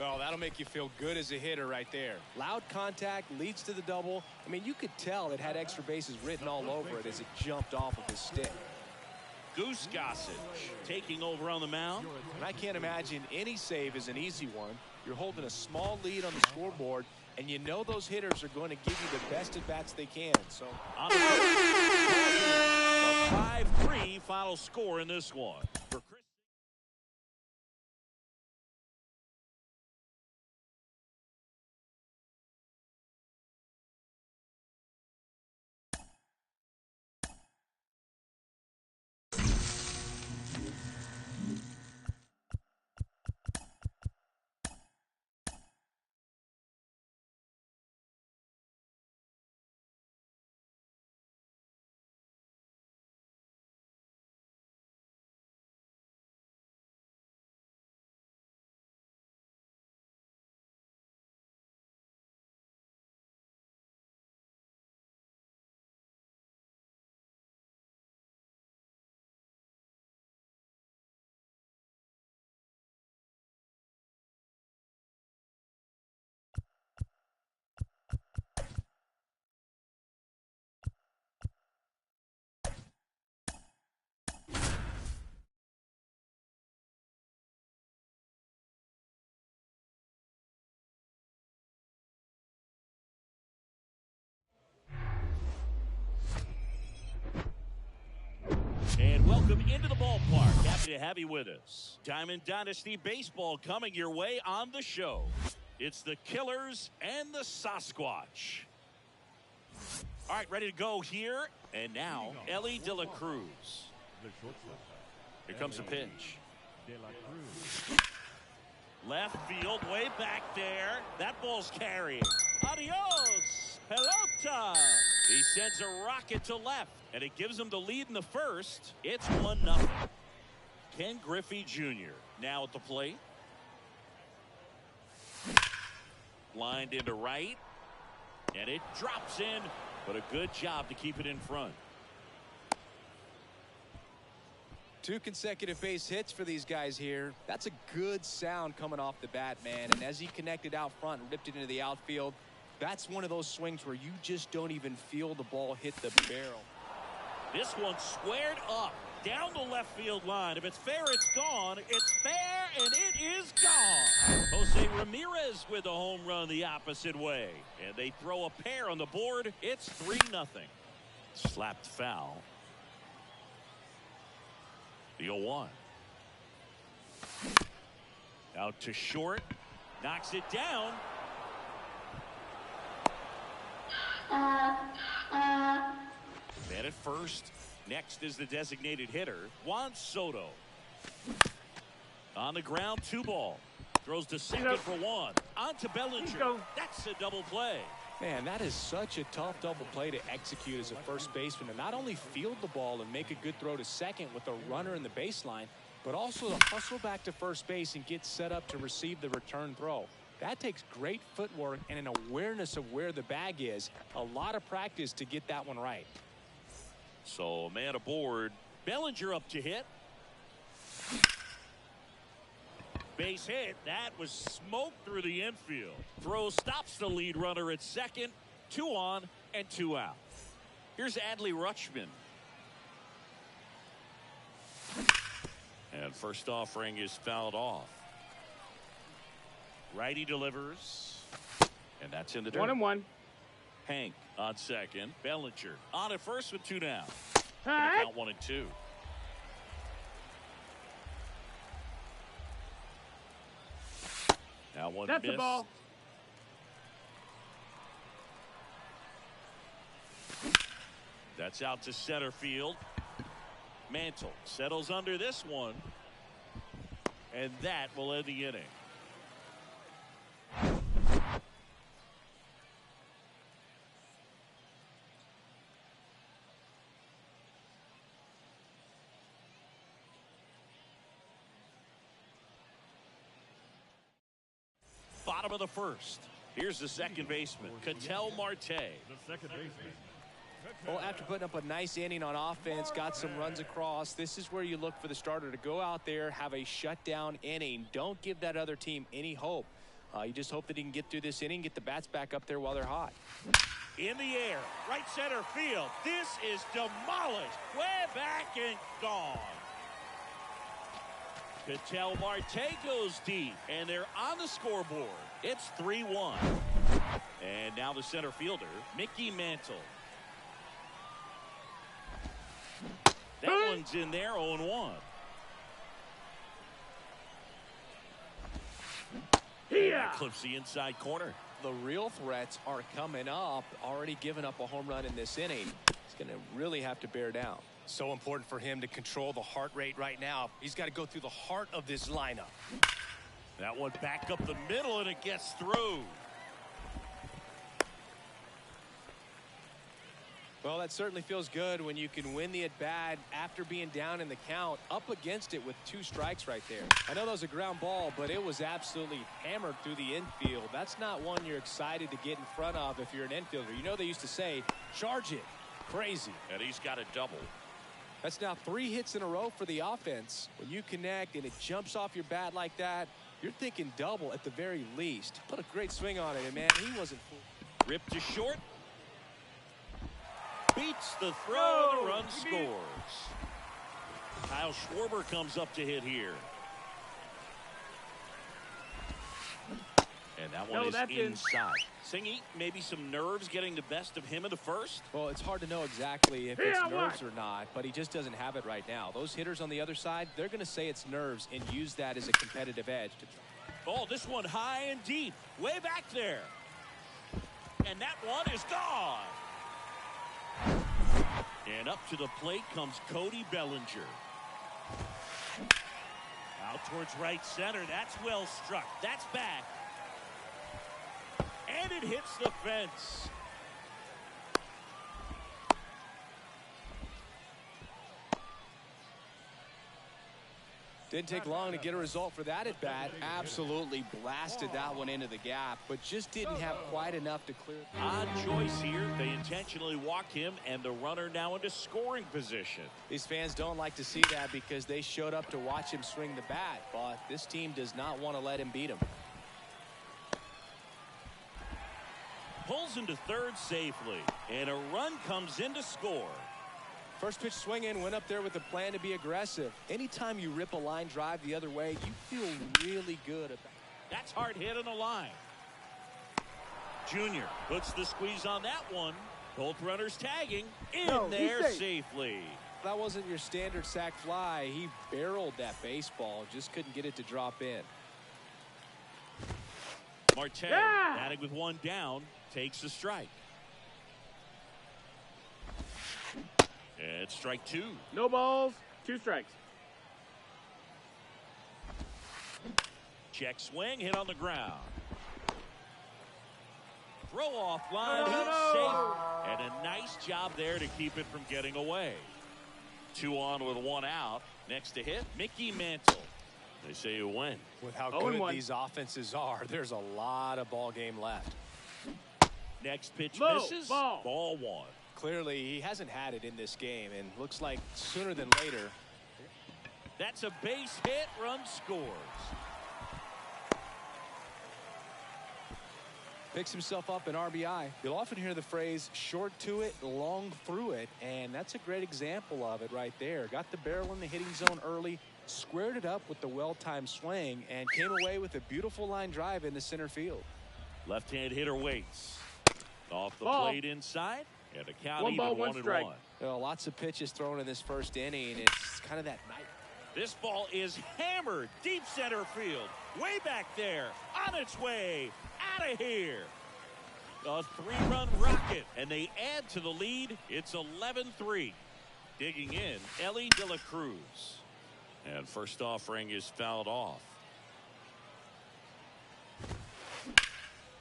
Oh, that'll make you feel good as a hitter right there. Loud contact leads to the double. I mean, you could tell it had extra bases written all over it as it jumped off of his stick. Goose Gossage taking over on the mound. And I can't imagine any save is an easy one. You're holding a small lead on the scoreboard, and you know those hitters are going to give you the best at-bats they can. So On the first, a 5-3 final score in this one. For Chris. And welcome into the ballpark. Happy to have you with us. Diamond Dynasty Baseball coming your way on the show. It's the Killers and the Sasquatch. All right, ready to go here. And now, Ellie De La Cruz. the shortstop. Here comes a pitch. De La Cruz. Left field, way back there. That ball's carrying. Adios, pelota. He sends a rocket to left, and it gives him the lead in the first. It's 1-0. Ken Griffey Jr. now at the plate. Lined into right, and it drops in but a good job to keep it in front. 2 consecutive base hits for these guys here. That's a good sound coming off the bat, man. And as he connected out front and ripped it into the outfield, that's one of those swings where you just don't even feel the ball hit the barrel. This one squared up down the left field line. If it's fair, it's gone. It's fair, and it is gone. Jose Ramirez with a home run the opposite way. And they throw a pair on the board. It's 3-0. Slapped foul. The 0-1. Out to short. Knocks it down. Man at first. Next is the designated hitter, Juan Soto. On the ground, 2 ball. Throws to second for 1. On to Bellinger. That's a double play. Man, that is such a tough double play to execute as a first baseman. To not only field the ball and make a good throw to second with a runner in the baseline, but also to hustle back to first base and get set up to receive the return throw. That takes great footwork and an awareness of where the bag is. A lot of practice to get that one right. So, man aboard. Bellinger up to hit. Base hit. That was smoked through the infield. Throw stops the lead runner at second. 2 on and 2 out. Here's Adley Rutschman. And first offering is fouled off. Righty delivers. And that's in the dirt. 1-1. Hank on second. Bellinger on at first with 2 down. Hey. Count 1 and 2. Now one That's missed. the ball. That's out to center field. Mantle settles under this one. And that will end the inning. Bottom of the first. Here's the second baseman, Ketel Marte. The second baseman. Well, after putting up a nice inning on offense, got some runs across, this is where you look for the starter to go out there, have a shutdown inning. Don't give that other team any hope. You just hope that he can get through this inning, get the bats back up there while they're hot. In the air, right center field. This is demolished. Way back and gone. Ketel Marte goes deep, and they're on the scoreboard. It's 3-1. And now the center fielder, Mickey Mantle. That one's in there, 0-1. Yeah. Clips the inside corner. The real threats are coming up. Already given up a home run in this inning. He's going to really have to bear down. So important for him to control the heart rate right now. He's got to go through the heart of this lineup. That one back up the middle, and it gets through. Well, that certainly feels good when you can win the at-bat after being down in the count, up against it with 2 strikes right there. I know that was a ground ball, but it was absolutely hammered through the infield. That's not one you're excited to get in front of if you're an infielder. You know they used to say, charge it. Crazy. And he's got a double. That's now 3 hits in a row for the offense. When you connect and it jumps off your bat like that, you're thinking double at the very least. Put a great swing on it, and man, he wasn't fooled. Ripped to short. Beats the throw, and the run scores. Kyle Schwarber comes up to hit here. And that one is inside. Singy, maybe some nerves getting the best of him in the first? Well, it's hard to know exactly if it's nerves or not, but he just doesn't have it right now. Those hitters on the other side, they're going to say it's nerves and use that as a competitive edge. Oh, this one high and deep. Way back there. And that one is gone. And up to the plate comes Cody Bellinger. Out towards right center. That's well struck. That's back. And it hits the fence. Didn't take long to get a result for that at bat. Absolutely blasted that one into the gap, but just didn't have quite enough to clear. Odd choice here. They intentionally walk him, and the runner now into scoring position. These fans don't like to see that because they showed up to watch him swing the bat, but this team does not want to let him beat him. Pulls into third safely, and a run comes in to score. First pitch swinging, went up there with a plan to be aggressive. Anytime you rip a line drive the other way, you feel really good about it. That's hard hit on the line. Junior puts the squeeze on that one. Both runners tagging in there safely. That wasn't your standard sac fly. He barreled that baseball, just couldn't get it to drop in. Marte batting with one down, takes the strike. And strike two. No balls, 2 strikes. Check swing, hit on the ground. Throw off line, he's safe. And a nice job there to keep it from getting away. 2 on with 1 out. Next to hit, Mickey Mantle. They say you win. With how good these offenses are, there's a lot of ball game left. Next pitch misses. Ball 1. Clearly, he hasn't had it in this game, and looks like sooner than later. That's a base hit. Run scores. Picks himself up an RBI. You'll often hear the phrase short to it, long through it, and that's a great example of it right there. Got the barrel in the hitting zone early, squared it up with the well-timed swing, and came away with a beautiful line drive into center field. Left-hand hitter waits. Off the plate inside. And a count even 1-1. Lots of pitches thrown in this first inning. It's kind of that night. This ball is hammered deep center field. Way back there. On its way. Out of here. A 3-run rocket. And they add to the lead. It's 11-3. Digging in, Ellie De La Cruz. And first offering is fouled off.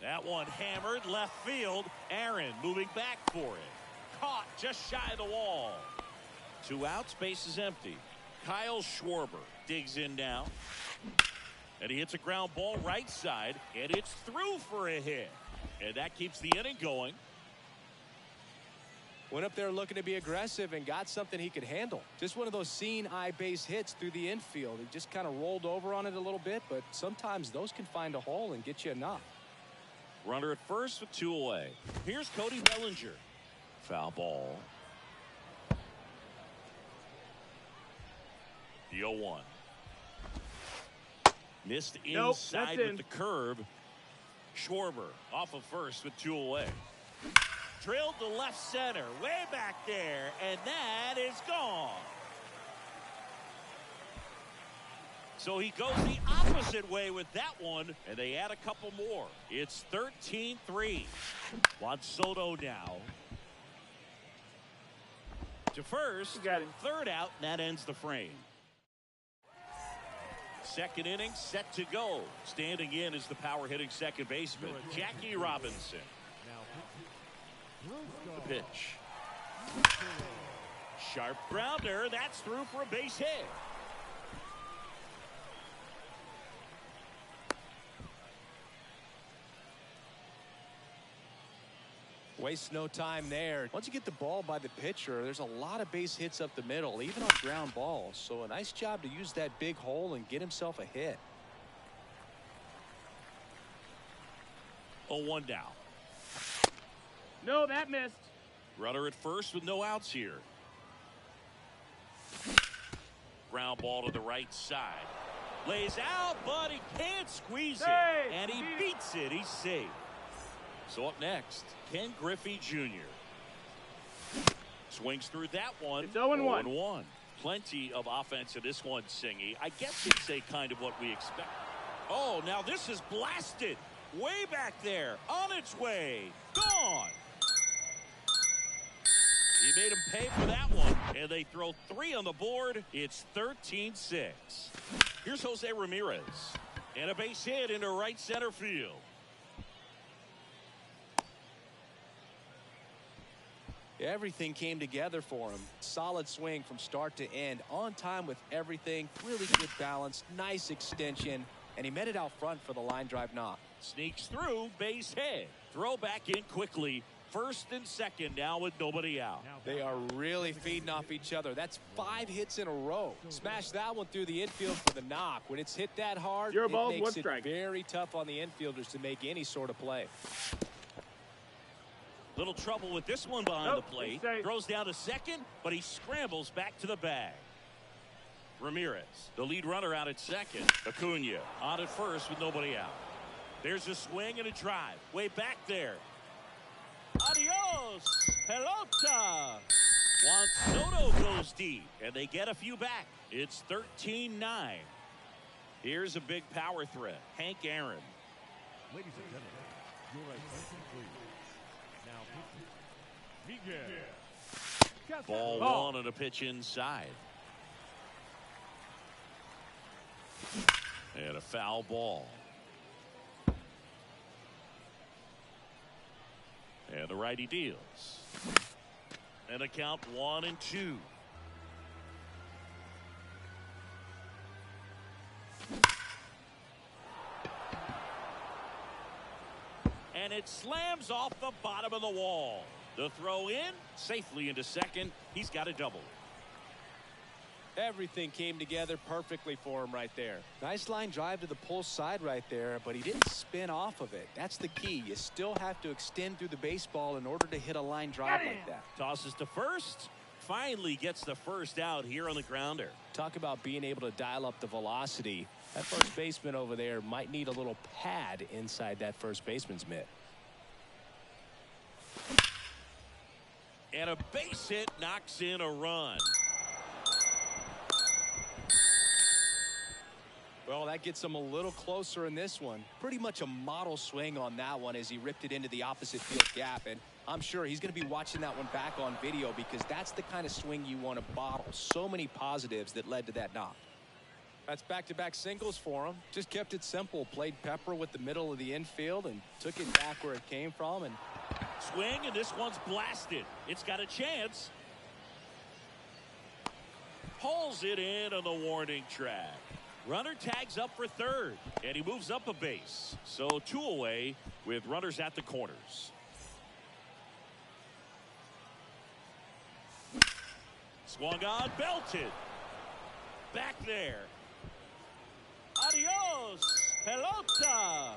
That one hammered left field. Aaron moving back for it. Caught just shy of the wall. 2 outs, base is empty. Kyle Schwarber digs in now. And he hits a ground ball right side. And it's through for a hit. And that keeps the inning going. Went up there looking to be aggressive and got something he could handle. Just one of those seeing eye base hits through the infield. He just kind of rolled over on it a little bit, but sometimes those can find a hole and get you enough. Runner at first with 2 away. Here's Cody Bellinger. Foul ball. The 0-1. Missed inside with the curve. Schwarber off of first with 2 away. Drilled to left center, way back there, and that is gone. So he goes the opposite way with that one, and they add a couple more. It's 13-3. Juan Soto now to first. Third out, and that ends the frame. Second inning set to go. Standing in is the power hitting second baseman, Jackie Robinson. The pitch. Sharp grounder. That's through for a base hit. Waste no time there. Once you get the ball by the pitcher, there's a lot of base hits up the middle, even on ground balls. So a nice job to use that big hole and get himself a hit. 0-1 down. No, that missed. Runner at first with no outs here. Ground ball to the right side. Lays out, but he can't squeeze it. And he beats it. He's safe. So up next, Ken Griffey Jr. Swings through that one. It's 0-1. 0-1. Plenty of offense in this one, Singy. I guess you'd say kind of what we expect. Oh, now this is blasted. Way back there. On its way. Gone. He made him pay for that one. And they throw 3 on the board. It's 13-6. Here's Jose Ramirez. And a base hit into right center field. Everything came together for him. Solid swing from start to end. On time with everything. Really good balance. Nice extension. And he met it out front for the line drive knock. Sneaks through, base hit. Throw back in quickly. First and second now with nobody out. They are really feeding off each other. That's 5 hits in a row. Smash that one through the infield for the knock. When it's hit that hard, it makes it very tough on the infielders to make any sort of play. Little trouble with this one behind the plate. Throws down to second, but he scrambles back to the bag. Ramirez, the lead runner, out at second. Acuna on at first with nobody out. There's a swing and a drive. Way back there. Adios, pelota. Juan Soto goes deep, and they get a few back. It's 13-9. Here's a big power threat. Hank Aaron. Ladies and gentlemen, your attention please. Now, ball one on a pitch inside. And a foul ball. And the righty deals. And a count 1-2. And it slams off the bottom of the wall. The throw in, safely into second. He's got a double. Everything came together perfectly for him right there. Nice line drive to the pull side right there, but he didn't spin off of it. That's the key. You still have to extend through the baseball in order to hit a line drive like that. Tosses to first. Finally gets the first out here on the grounder. Talk about being able to dial up the velocity. That first baseman over there might need a little pad inside that first baseman's mitt. And a base hit knocks in a run. Well, that gets him a little closer in this one. Pretty much a model swing on that one as he ripped it into the opposite field gap. And I'm sure he's going to be watching that one back on video because that's the kind of swing you want to bottle. So many positives that led to that knock. That's back-to-back singles for him. Just kept it simple. Played pepper with the middle of the infield and took it back where it came from. And swing, and this one's blasted. It's got a chance. Pulls it in on the warning track. Runner tags up for third, and he moves up a base. So 2 away with runners at the corners. Swung on, belted. Back there. Adios, pelota.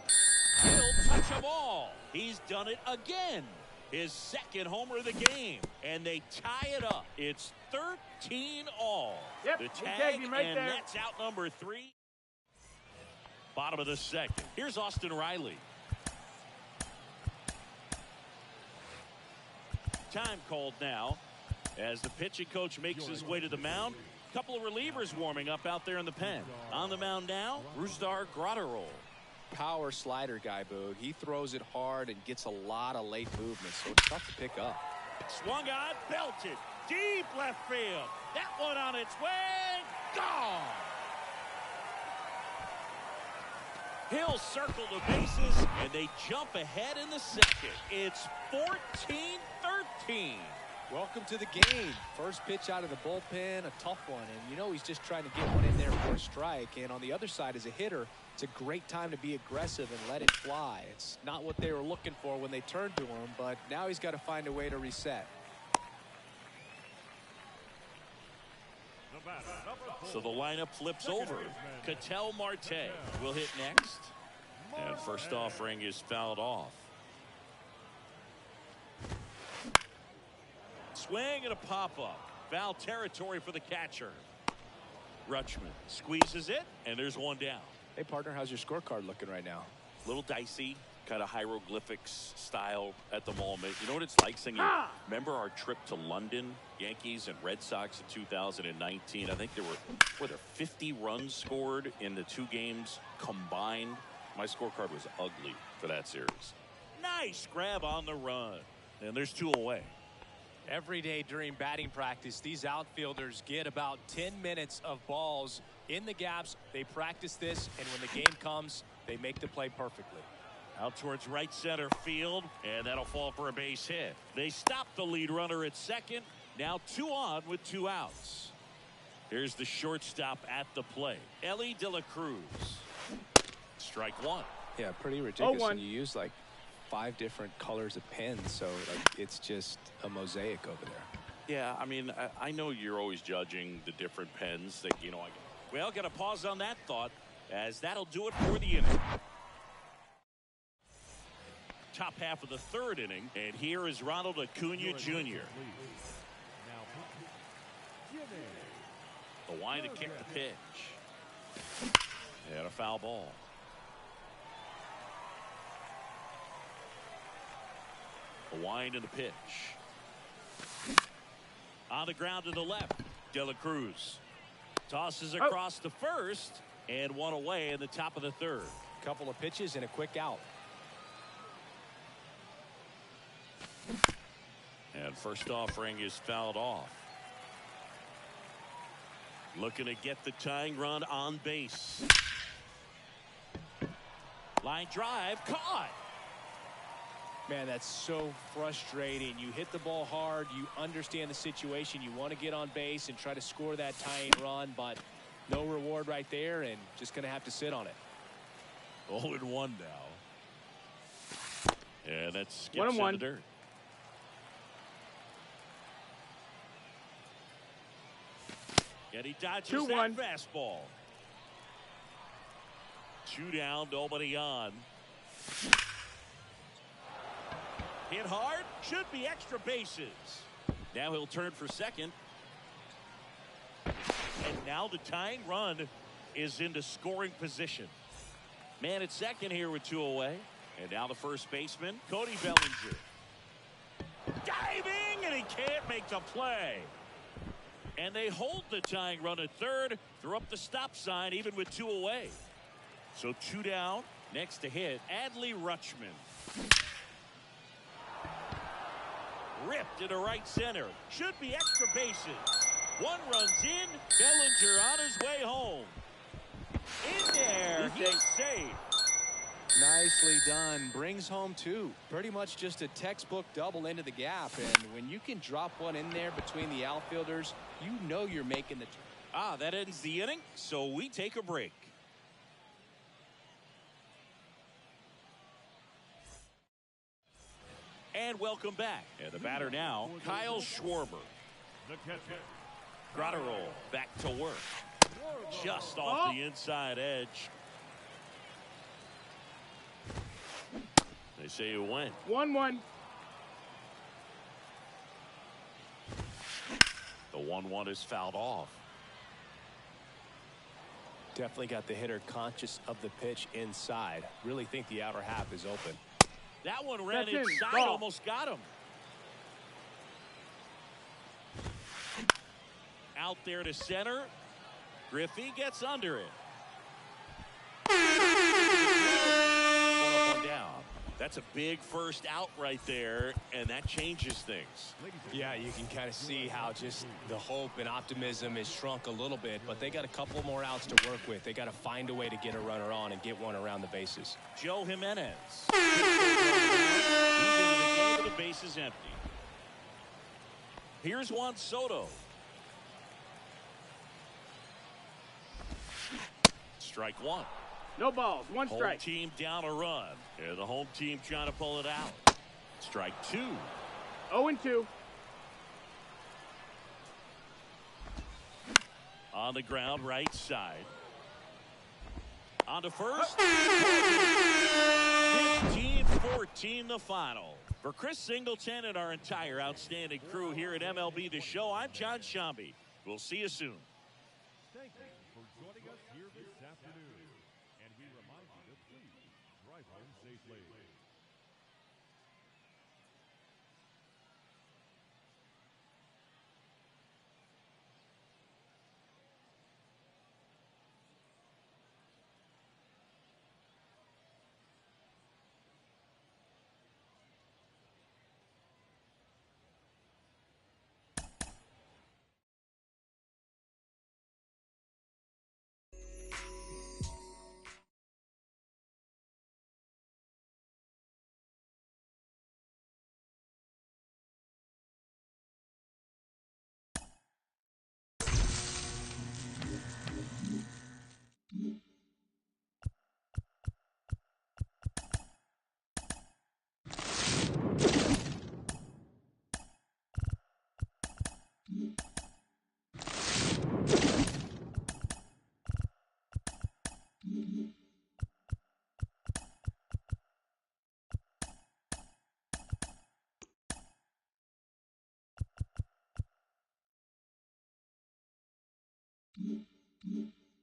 He'll touch them all. He's done it again. His second homer of the game, and they tie it up. It's 13-all. Yep, the tag, right and there. that's out number 3. Bottom of the second. Here's Austin Riley. Time called now as the pitching coach makes his way to the mound. Couple of relievers warming up out there in the pen. On the mound now, Rusdar Grotterol. power slider guy, Boog. He throws it hard and gets a lot of late movement, so it's tough to pick up. Swung on, belted, deep left field. That one on its way, gone. He'll circle the bases, and they jump ahead in the second. It's 14-13. Welcome to the game. First pitch out of the bullpen, a tough one. And you know he's just trying to get one in there for a strike. And on the other side, as a hitter, it's a great time to be aggressive and let it fly. It's not what they were looking for when they turned to him, but now he's got to find a way to reset. So the lineup flips over. Ketel Marte will hit next. And first offering is fouled off. Swing and a pop-up. Foul territory for the catcher. Rutschman squeezes it, and there's one down. Hey, partner, how's your scorecard looking right now? A little dicey, kind of hieroglyphics style at the moment. You know what it's like singing? Remember our trip to London, Yankees and Red Sox in 2019? I think there were there 50 runs scored in the two games combined. My scorecard was ugly for that series. Nice grab on the run, and there's two away. Every day during batting practice, these outfielders get about 10 minutes of balls in the gaps. They practice this, and when the game comes, they make the play perfectly. Out towards right center field, and that'll fall for a base hit. They stop the lead runner at second. Now 2 on with 2 outs. Here's the shortstop at the plate, Ellie De La Cruz. Strike 1. Yeah, pretty ridiculous. 0-1. And you use like 5 different colors of pens, so like it's just a mosaic over there. Yeah, I mean, I know you're always judging the different pens that, you know. Well, got to pause on that thought, as that'll do it for the inning. Top half of the 3rd inning, and here is Ronald Acuna Jr. The wind to kick the pitch. And a foul ball. The wind and the pitch. On the ground to the left, De La Cruz tosses across the first, and 1 away in the top of the 3rd. Couple of pitches and a quick out. And first offering is fouled off. Looking to get the tying run on base. Line drive, caught. Man, that's so frustrating. You hit the ball hard. You understand the situation. You want to get on base and try to score that tying run, but no reward right there, and just going to have to sit on it. 0-1 now. And that skips in the dirt. And he dodges that fastball. 2 down, nobody on. Hit hard, should be extra bases. Now he'll turn for second. And now the tying run is into scoring position. Man at second here with 2 away. And now the first baseman, Cody Bellinger. Diving, and he can't make the play. And they hold the tying run at 3rd, throw up the stop sign even with 2 away. So 2 down, next to hit, Adley Rutschman. Ripped into right center. Should be extra bases. 1 runs in. Bellinger on his way home. In there. He's safe. Nicely done. Brings home 2. Pretty much just a textbook double into the gap. And when you can drop one in there between the outfielders, you know you're making the. That ends the inning. So we take a break. And welcome back. And the batter now, Kyle Schwarber. Grotterol back to work. Just off the inside edge. They say you win. 1-1. The 1-1 is fouled off. Definitely got the hitter conscious of the pitch inside. Really think the outer half is open. That one ran That's inside, in. almost got him. Out there to center. Griffey gets under it. One down. That's a big first out right there, and that changes things. Yeah, you can kind of see how just the hope and optimism is shrunk a little bit, but they got a couple more outs to work with. They got to find a way to get a runner on and get one around the bases. Joe Jimenez. He's into the game with the bases empty. Here's Juan Soto. Strike 1. No balls. 1 Home strike. team down a run. And the home team trying to pull it out. Strike 2. 0-2. On the ground, right side. On to first. 15-14 the final. For Chris Singleton and our entire outstanding crew here at MLB The Show, I'm John Shambi. We'll see you soon. Thank you for joining us here this afternoon. And we remind you to please drive home safely.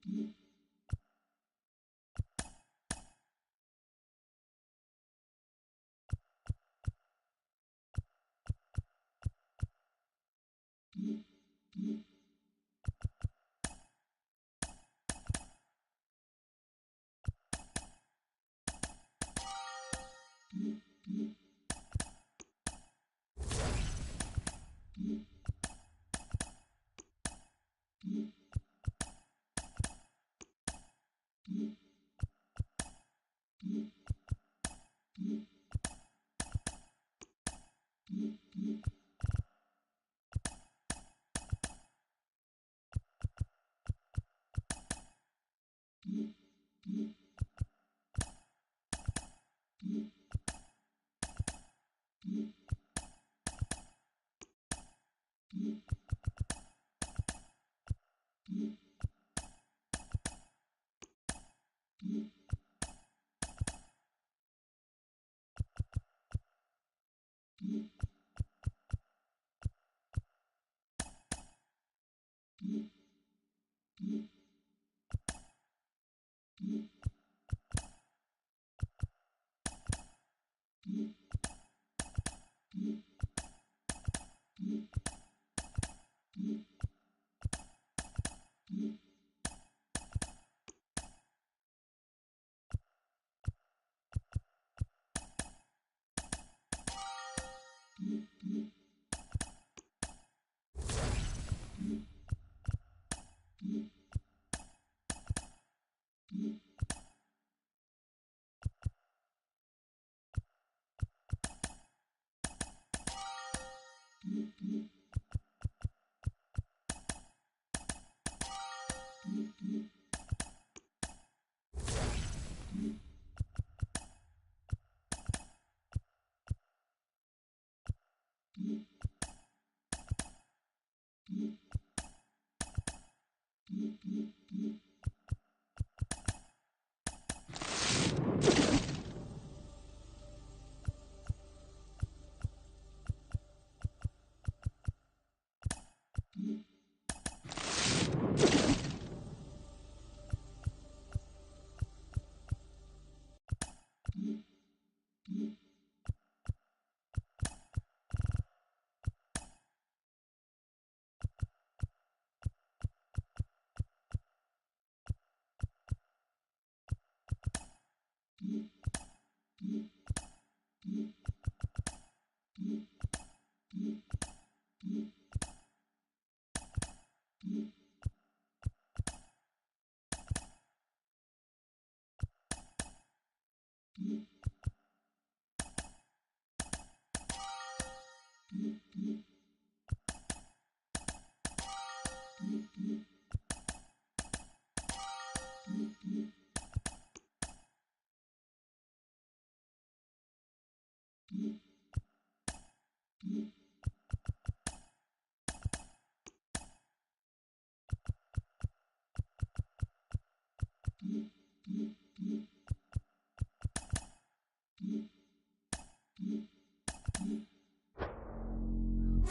Mm-hmm.